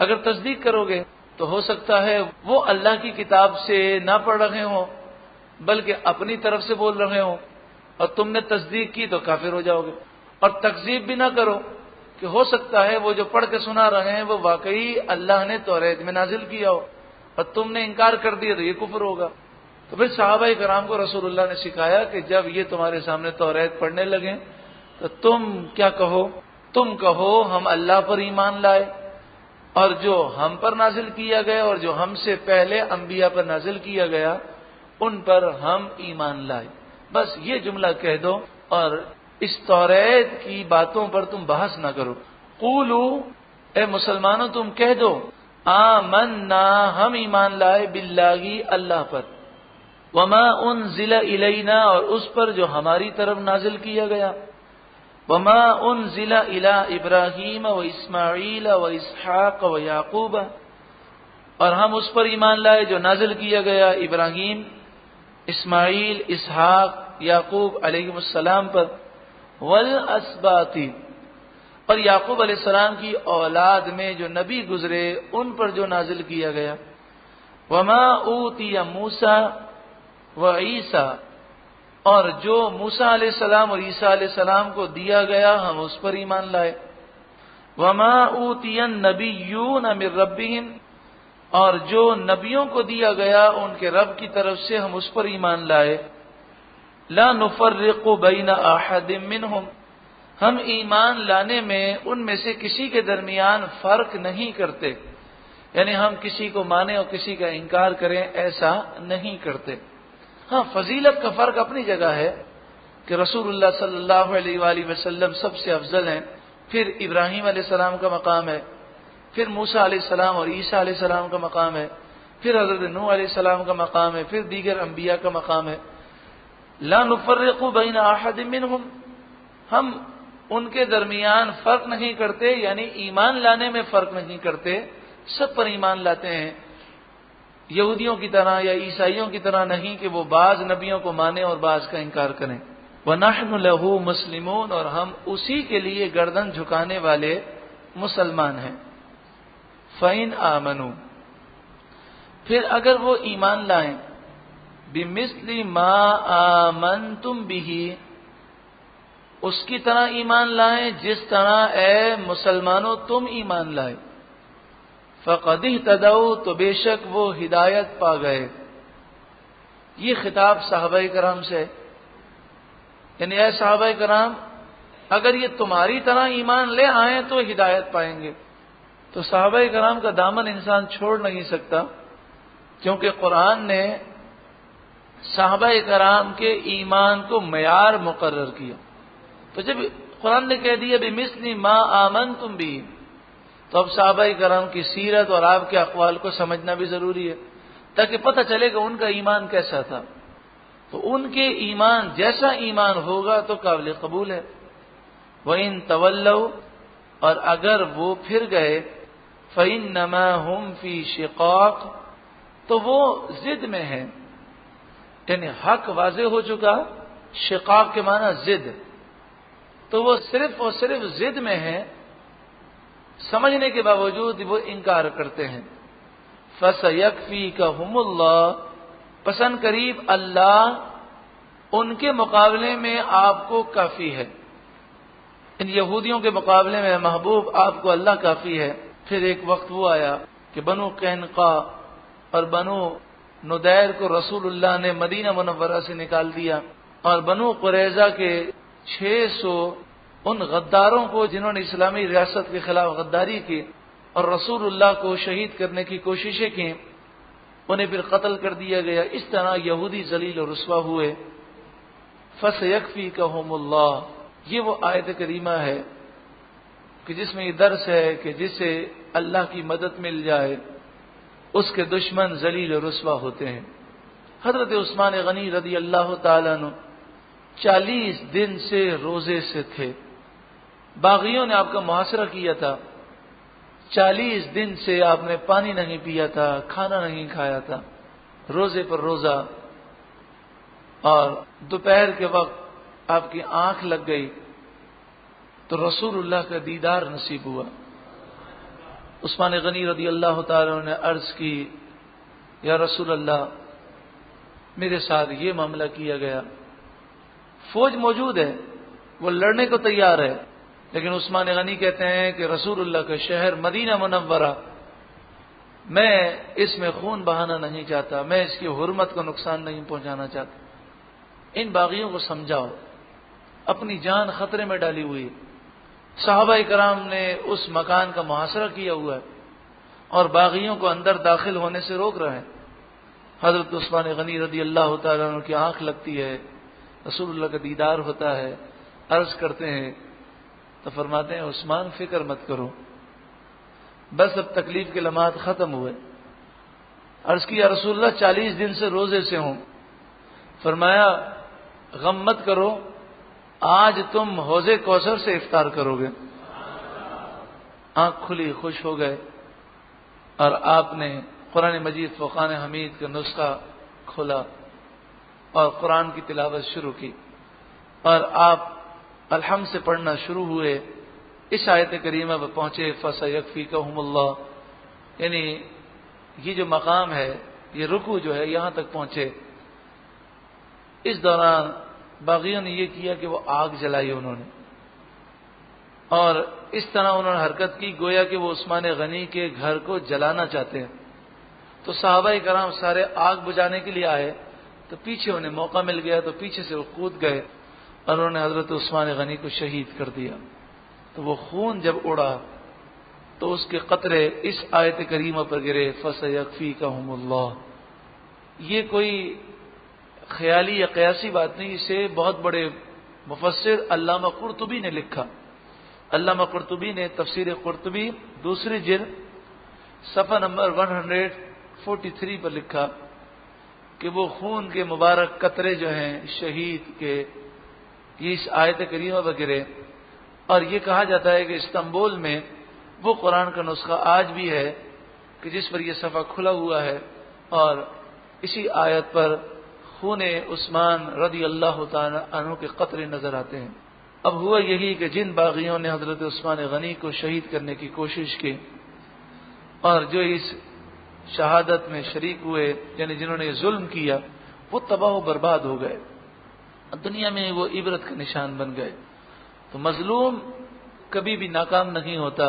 اگر تصدیق کرو گے تو ہو سکتا ہے وہ اللہ کی کتاب سے نہ پڑھ رہے ہوں بلکہ اپنی طرف سے بول رہے ہوں، اور تم نے تصدیق کی تو کافر ہو جاؤ گے۔ اور تکذیب بھی نہ کرو کہ ہو سکتا ہے وہ جو پڑھ کے سنا رہے ہیں وہ واقعی اللہ نے توریت میں نازل کیا ہو، اور تم نے انکار کر دیا تو یہ کفر ہوگا۔ تو پھر صحابہ کرام کو رسول اللہ نے سکھایا کہ جب یہ تمہارے سامنے توریت پڑھنے لگیں تو تم کیا کہو، تم کہو ہم اللہ پر ایمان لائے، اور جو ہم پر نازل کیا گیا اور جو ہم سے پہلے انبیاء پر نازل کیا گیا ان پر ہم ایمان لائے، بس یہ جملہ کہہ دو، اور اس توریت کی باتوں پر تم بحث نہ کرو۔ قولو، اے مسلمانوں تم کہہ دو، آمنا، ہم ایمان لائے، باللہ، اللہ پر، وما انزل الینا، اور اس پر جو ہماری طرف نازل کیا گیا، وما انزل الی ابراہیم و اسماعیل و اسحاق و یعقوب، اور ہم اس پر ایمان لائے جو نازل کیا گیا ابراہیم، اسماعیل، اسحاق، یعقوب علیہ السلام پر، والاسباط، اور یعقوب علیہ السلام کی اولاد میں جو نبی گزرے ان پر جو نازل کیا گیا، وما اوتی موسیٰ و عیسیٰ، اور جو موسیٰ علیہ السلام اور عیسیٰ علیہ السلام کو دیا گیا ہم اس پر ایمان لائے، وما اوتی النبیون من ربہم، اور جو نبیوں کو دیا گیا ان کے رب کی طرف سے ہم اس پر ایمان لائے، لا نفرق بین احد منہم، ہم ایمان لانے میں ان میں سے کسی کے درمیان فرق نہیں کرتے، یعنی ہم کسی کو مانیں اور کسی کا انکار کریں ایسا نہیں کرتے۔ ہاں، فضیلت کا فرق اپنی جگہ ہے، کہ رسول اللہ صلی اللہ علیہ وآلہ وسلم سب سے افضل ہیں، پھر ابراہیم علیہ السلام کا مقام ہے، پھر موسیٰ علیہ السلام اور عیسیٰ علیہ السلام کا مقام ہے، پھر حضرت نوح علیہ السلام کا مقام ہے، پھر دیگر انبیاء کا مقام ہے۔ لا نفرق بین احد منہم، ہم ان کے درمیان فرق نہیں کرتے، یعنی ایمان لانے میں فرق نہیں کرتے، سب پر ایمان لاتے ہیں، یہودیوں کی طرح یا عیسائیوں کی طرح نہیں کہ وہ بعض نبیوں کو مانیں اور بعض کا انکار کریں۔ وَنَحْنُ لَهُ مُسْلِمُونَ، اور ہم اسی کے لیے گردن جھکانے والے مسلمان ہیں۔ فَإِنْ آمَنُوا، پھر اگر وہ ایمان لائیں، بِمِثْلِ مَا آمَنْتُمْ بِهِ، اس کی طرح ایمان لائیں جس طرح اے مسلمانوں تم ایمان لائے، فَقَدِ اهْتَدَوْا، تو بے شک وہ ہدایت پا گئے۔ یہ خطاب صحابہ کرام سے، یعنی اے صحابہ کرام اگر یہ تمہاری طرح ایمان لے آئیں تو ہدایت پائیں گے۔ تو صحابہ کرام کا دامن انسان چھوڑ نہیں سکتا، کیونکہ قرآن نے صحابہ کرام کے ایمان کو معیار مقرر کیا۔ تو جب قرآن نے کہہ دیا بِمِثْلِ مَا آمَنْتُمْ بِهِ، تو اب صحابہ کرام کی سیرت اور آپ کے اقوال کو سمجھنا بھی ضروری ہے، تاکہ پتہ چلے کہ ان کا ایمان کیسا تھا۔ تو ان کے ایمان جیسا ایمان ہوگا تو قابل قبول ہے۔ وَإِن تَوَلَّوْا، اور اگر وہ پھر گئے، فَإِنَّمَا هُمْ فِي شِقَاقٍ، تو وہ ضد میں ہیں، یعنی حق واضح ہو چکا، شقاق کے معنی ضد، تو وہ صرف اور صرف ضد میں ہیں، سمجھنے کے باوجود وہ انکار کرتے ہیں۔ فَسَيَكْفِيكَهُمُ اللَّهُ، پسند قریب اللہ ان کے مقابلے میں آپ کو کافی ہے، ان یہودیوں کے مقابلے میں محبوب آپ کو اللہ کافی ہے۔ پھر ایک وقت وہ آیا کہ بنو قینقاع اور بنو ندیر کو رسول اللہ نے مدینہ منورہ سے نکال دیا، اور بنو قریظہ کے 600 ان غداروں کو جنہوں نے اسلامی ریاست کے خلاف غداری کی اور رسول اللہ کو شہید کرنے کی کوششیں کی، انہیں پھر قتل کر دیا گیا۔ اس طرح یہودی ذلیل و رسوا ہوئے۔ فَسَيَكْفِيكَهُمُ اللَّهُ، یہ وہ آیت کریمہ ہے کہ جس میں یہ درس ہے کہ جسے اللہ کی مدد مل جائے اس کے دشمن ذلیل و رسوا ہوتے ہیں۔ حضرت عثمان غنی رضی اللہ تعالیٰ عنہ 40 دن سے روزے سے تھے، باغیوں نے آپ کا محاصرہ کیا تھا، 40 دن سے آپ نے پانی نہیں پیا تھا، کھانا نہیں کھایا تھا، روزے پر روزہ، اور دوپہر کے وقت آپ کی آنکھ لگ گئی تو رسول اللہ کا دیدار نصیب ہوا۔ عثمان غنی رضی اللہ تعالیٰ عنہ نے عرض کی، یا رسول اللہ میرے ساتھ یہ معاملہ کیا گیا، فوج موجود ہے، وہ لڑنے کو تیار ہے، لیکن عثمان غنی کہتے ہیں کہ رسول اللہ کا شہر مدینہ منورہ، میں اس میں خون بہانا نہیں چاہتا، میں اس کی حرمت کو نقصان نہیں پہنچانا چاہتا، ان باغیوں کو سمجھاؤ، اپنی جان خطرے میں ڈالی ہوئی۔ صحابہ کرام نے اس مکان کا محاصرہ کیا ہوا ہے اور باغیوں کو اندر داخل ہونے سے روک رہے ہیں۔ حضرت عثمان غنی رضی اللہ تعالیٰ عنہ کی آنکھ لگتی ہے، رسول اللہ کا دیدار ہوتا ہے، عرض کرتے ہیں تو فرماتے ہیں عثمان فکر مت کرو، بس اب تکلیف کے لمحات ختم ہوئے۔ عرض کیا رسول اللہ 40 دن سے روزے سے ہوں، فرمایا غم مت کرو، آج تم حوض کوثر سے افطار کرو گے۔ آنکھ کھلی، خوش ہو گئے، اور آپ نے قرآن مجید فقان حمید کا نسخہ کھولا اور قرآن کی تلاوت شروع کی، اور آپ الحمد سے پڑھنا شروع ہوئے۔ اس آیت کریمہ پر پہنچے فَسَيَكْفِيكَهُمُ اللَّهُ، یعنی یہ جو مقام ہے، یہ رکوع جو ہے، یہاں تک پہنچے۔ اس دوران باغیوں نے یہ کیا کہ وہ آگ جلائی انہوں نے، اور اس طرح انہوں نے حرکت کی گویا کہ وہ عثمان غنی کے گھر کو جلانا چاہتے ہیں۔ تو صحابہ کرام سارے آگ بجھانے کے لیے آئے، تو پیچھے انہیں موقع مل گیا تو پیچھے سے وہ کود گئے اور انہوں نے حضرت عثمان غنی کو شہید کر دیا۔ تو وہ خون جب اڑا تو اس کے قطرے اس آیت کریمہ پر گرے، فَسَيَكْفِيكَهُمُ اللَّهُ۔ یہ کوئی خیالی یا قیاسی بات نہیں، اسے بہت بڑے مفسر علامہ قرطبی نے لکھا. علامہ قرطبی نے تفسیر قرطبی دوسری جلد صفحہ نمبر 143 پر لکھا کہ وہ خون کے مبارک قطرے جو ہیں شہید کے، یہ اس آیت کریمہ وغیرہ. اور یہ کہا جاتا ہے کہ استنبول میں وہ قرآن کا نسخہ آج بھی ہے کہ جس پر یہ صفحہ کھلا ہوا ہے اور اسی آیت پر خون عثمان رضی اللہ تعالی عنہ کے قطرے نظر آتے ہیں. اب ہوا یہی کہ جن باغیوں نے حضرت عثمان غنی کو شہید کرنے کی کوشش کی اور جو اس شہادت میں شریک ہوئے، یعنی جنہوں نے ظلم کیا، وہ تباہ و برباد ہو گئے، دنیا میں وہ عبرت کا نشان بن گئے. تو مظلوم کبھی بھی ناکام نہیں ہوتا.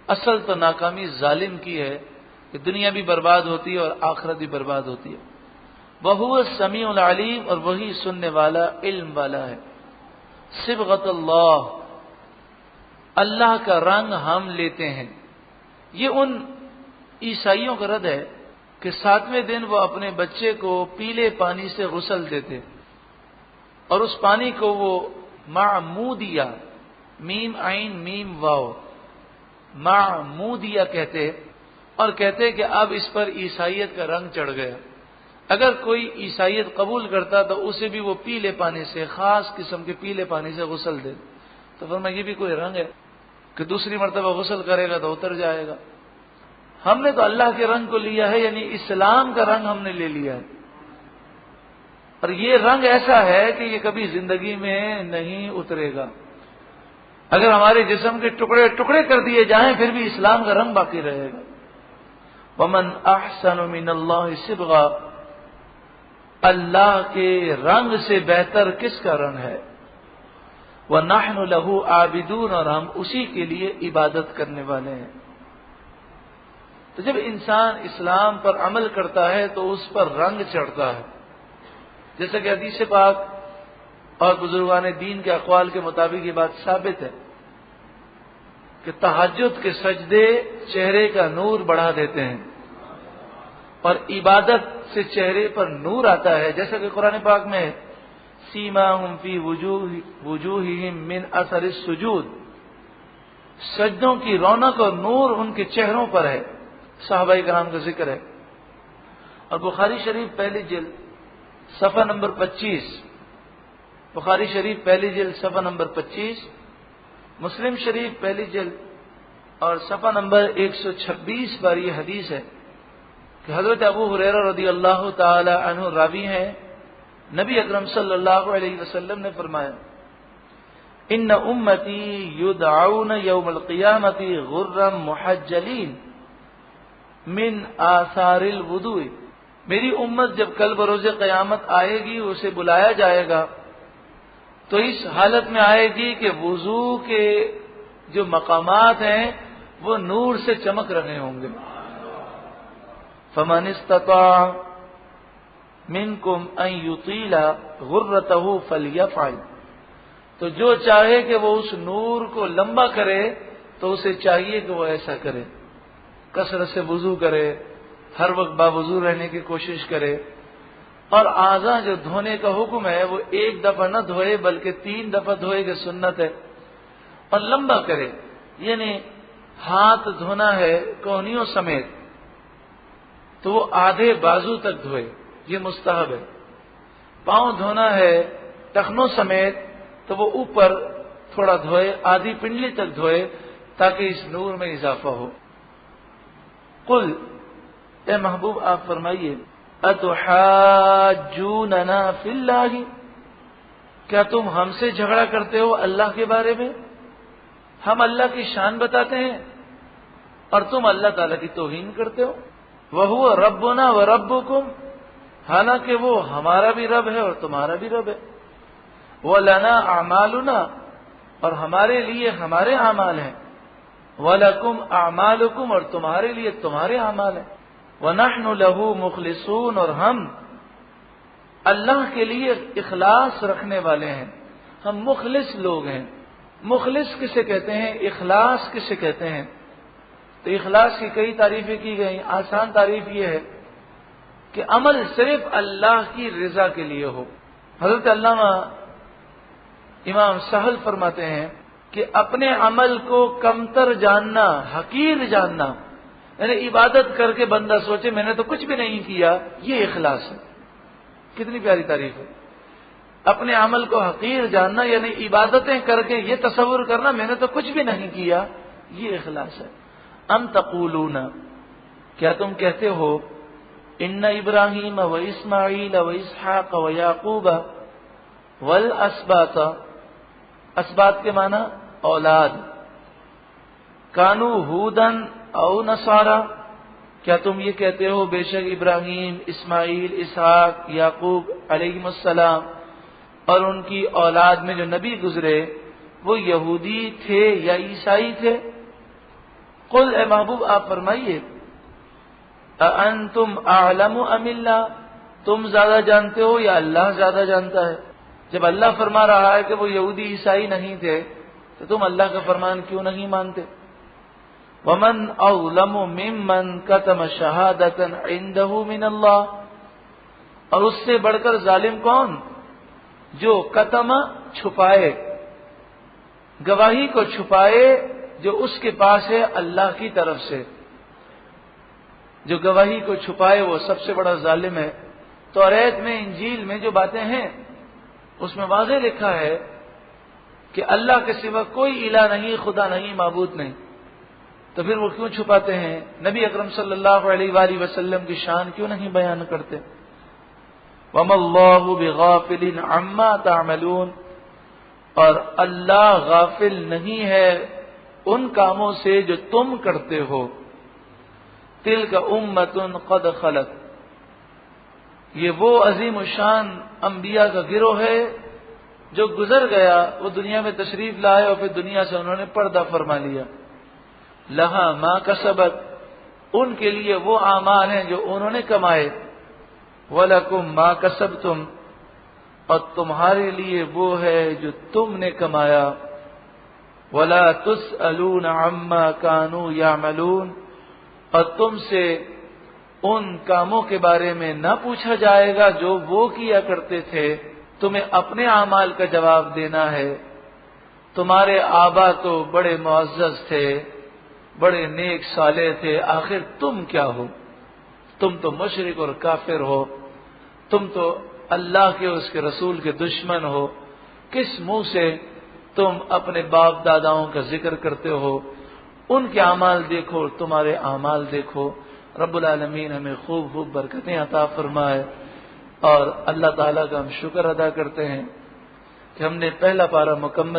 اصل تو ناکامی ظالم کی ہے کہ دنیا بھی برباد ہوتی ہے اور آخرت بھی برباد ہوتی ہے. وہو السمیع العلیم، اور وہی سننے والا علم والا ہے. صبغۃ اللہ، اللہ کا رنگ ہم لیتے ہیں. یہ ان عیسائیوں کا رد ہے کہ 7ویں دن وہ اپنے بچے کو پیلے پانی سے غسل دیتے اور اس پانی کو وہ معمودیہ، میم عین میم واو، معمودیہ کہتے اور کہتے کہ اب اس پر عیسائیت کا رنگ چڑھ گیا. اگر کوئی عیسائیت قبول کرتا تو اسے بھی وہ پیلے پانی سے، خاص قسم کے پیلے پانی سے غسل دے. تو فرمایا یہ بھی کوئی رنگ ہے کہ دوسری مرتبہ غسل کرے گا تو اتر جائے گا. ہم نے تو اللہ کے رنگ کو لیا ہے، یعنی اسلام کا رنگ ہم نے لے لیا ہے. اور یہ رنگ ایسا ہے کہ یہ کبھی زندگی میں نہیں اترے گا. اگر ہمارے جسم کے ٹکڑے ٹکڑے کر دیے جائیں پھر بھی اسلام کا رنگ باقی رہے گا. ومن احسن من اللہ صبغہ، اللہ کے رنگ سے بہتر کس کا رنگ ہے. وَنَحْنُ لَهُ عَابِدُونَ، اور ہم اسی کے لیے عبادت کرنے والے ہیں. تو جب انسان اسلام پر عمل کرتا ہے تو اس پر رنگ چڑھتا ہے، جیسا کہ حدیث پاک اور بزرگان دین کے اقوال کے مطابق یہ بات ثابت ہے کہ تہجد کے سجدے چہرے کا نور بڑھا دیتے ہیں اور عبادت سے چہرے پر نور آتا ہے. جیسا کہ قرآن پاک میں سیماہم فی وجوہہم من اثر السجود، سجدوں کی رونق اور نور ان کے چہروں پر ہے. صحابہ کرام کا ذکر ہے. اور بخاری شریف پہلی جلد صفحہ نمبر 25، بخاری شریف پہلی جلد صفحہ نمبر 25، مسلم شریف پہلی جلد اور صفحہ نمبر 126 پر یہ حدیث ہے کہ حضرت ابو ہریرہ رضی اللہ تعالی عنہ راوی ہیں، نبی اکرم صلی اللہ علیہ وسلم نے فرمایا ان امتی یدعون یوم القیامت غرا محجلین من آثار الوضوء، میری امت جب کل بروز قیامت آئے گی اسے بلایا جائے گا تو اس حالت میں آئے گی کہ وضو کے جو مقامات ہیں وہ نور سے چمک رہے ہوں گے. فمن استطاع منکم ان یطیل غرته فلیفعل، تو جو چاہے کہ وہ اس نور کو لمبا کرے تو اسے چاہیے کہ وہ ایسا کرے. کثرت سے وضو کرے، ہر وقت باوضو رہنے کی کوشش کرے، اور اعضاء جو دھونے کا حکم ہے وہ ایک دفعہ نہ دھوئے بلکہ 3 دفعہ دھوئے کہ سنت ہے. اور لمبا کرے، یعنی ہاتھ دھونا ہے کونیوں سمیت تو وہ آدھے بازو تک دھوئے، یہ مستحب ہے. پاؤں دھونا ہے ٹخنوں سمیت تو وہ اوپر تھوڑا دھوئے، آدھی پنڈلی تک دھوئے تاکہ اس نور میں اضافہ ہو. قل، اے محبوب آپ فرمائیے اتحاجوننا فی اللہ، کیا تم ہم سے جھگڑا کرتے ہو اللہ کے بارے میں؟ ہم اللہ کی شان بتاتے ہیں اور تم اللہ تعالی کی توہین کرتے ہو. وَهُوَ رَبُّنَا وَرَبُّكُمْ، حالانکہ وہ ہمارا بھی رب ہے اور تمہارا بھی رب ہے. وَلَنَا أَعْمَالُنَا، اور ہمارے لیے ہمارے اعمال ہیں. وَلَكُمْ أَعْمَالُكُمْ، اور تمہارے لیے تمہارے اعمال ہیں. وَنَحْنُ لَهُ مُخْلِصُونَ، اور ہم اللہ کے لیے اخلاص رکھنے والے ہیں. ہم مخلص لوگ ہیں. مخلص کسے کہتے ہیں؟ اخلاص کسے کہتے ہیں؟ تو اخلاص کی کئی تعریفیں کی گئی. آسان تعریف یہ ہے کہ عمل صرف اللہ کی رضا کے لیے ہو. حضرت علامہ امام سہل فرماتے ہیں کہ اپنے عمل کو کمتر جاننا، حقیر جاننا، یعنی عبادت کر کے بندہ سوچے میں نے تو کچھ بھی نہیں کیا، یہ اخلاص ہے۔ کتنی پیاری تعریف ہے۔ اپنے عمل کو حقیر جاننا یعنی عبادتیں کر کے یہ تصور کرنا میں نے تو کچھ بھی نہیں کیا، یہ اخلاص ہے۔ ام تقولون، کیا تم کہتے ہو، ان ابراہیم و اسماعیل و اسحاق و یعقوب والاسباط، اسباط کے معنی اولاد، کانو ہودن او نصارا، کیا تم یہ کہتے ہو بے شک ابراہیم، اسماعیل، اسحاق، یعقوب علیہم السلام اور ان کی اولاد میں جو نبی گزرے وہ یہودی تھے یا عیسائی تھے؟ قل، اے محبوب آپ فرمائیے، اانتم اعلم ام اللہ، تم زیادہ جانتے ہو یا اللہ زیادہ جانتا ہے؟ جب اللہ فرما رہا ہے کہ وہ یہودی عیسائی نہیں تھے تو تم اللہ کا فرمان کیوں نہیں مانتے؟ ومن اظلم ممن کتم شہادۃ عندہ من اللہ، اور اس سے بڑھ کر ظالم کون؟ جو کتم، چھپائے، گواہی کو چھپائے جو اس کے پاس ہے اللہ کی طرف سے، جو گواہی کو چھپائے وہ سب سے بڑا ظالم ہے۔ توریت میں، انجیل میں جو باتیں ہیں اس میں واضح لکھا ہے کہ اللہ کے سوا کوئی الہ نہیں، خدا نہیں، معبود نہیں، تو پھر وہ کیوں چھپاتے ہیں؟ نبی اکرم صلی اللہ علیہ وآلہ وسلم کی شان کیوں نہیں بیان کرتے؟ وَمَا اللَّهُ بِغَافِلٍ عَمَّا تَعْمَلُونَ، اور اللہ غافل نہیں ہے ان کاموں سے جو تم کرتے ہو۔ تِلْكَ أُمَّةٌ قَدْ خَلَتْ، یہ وہ عظیم الشان انبیاء کا گروہ ہے جو گزر گیا، وہ دنیا میں تشریف لائے اور پھر دنیا سے انہوں نے پردہ فرما لیا۔ لہا ما کسبت، ان کے لیے وہ اعمال ہیں جو انہوں نے کمائے، وَلَكُمْ مَا كَسَبْتُمْ، اور تمہارے لیے وہ ہے جو تم نے کمایا۔ وَلَا تُسْأَلُونَ عَمَّا كَانُوا يَعْمَلُونَ، اور تم سے ان کاموں کے بارے میں نہ پوچھا جائے گا جو وہ کیا کرتے تھے، تمہیں اپنے اعمال کا جواب دینا ہے۔ تمہارے آبا تو بڑے معزز تھے، بڑے نیک صالح تھے، آخر تم کیا ہو؟ تم تو مشرک اور کافر ہو، تم تو اللہ کے اس کے رسول کے دشمن ہو، کس منہ سے تم اپنے باپ داداؤں کا ذکر کرتے ہو؟ ان کے اعمال دیکھو، تمہارے اعمال دیکھو۔ رب العالمین ہمیں خوب خوب برکتیں عطا فرمائے، اور اللہ تعالیٰ کا ہم شکر ادا کرتے ہیں کہ ہم نے پہلا پارہ مکمل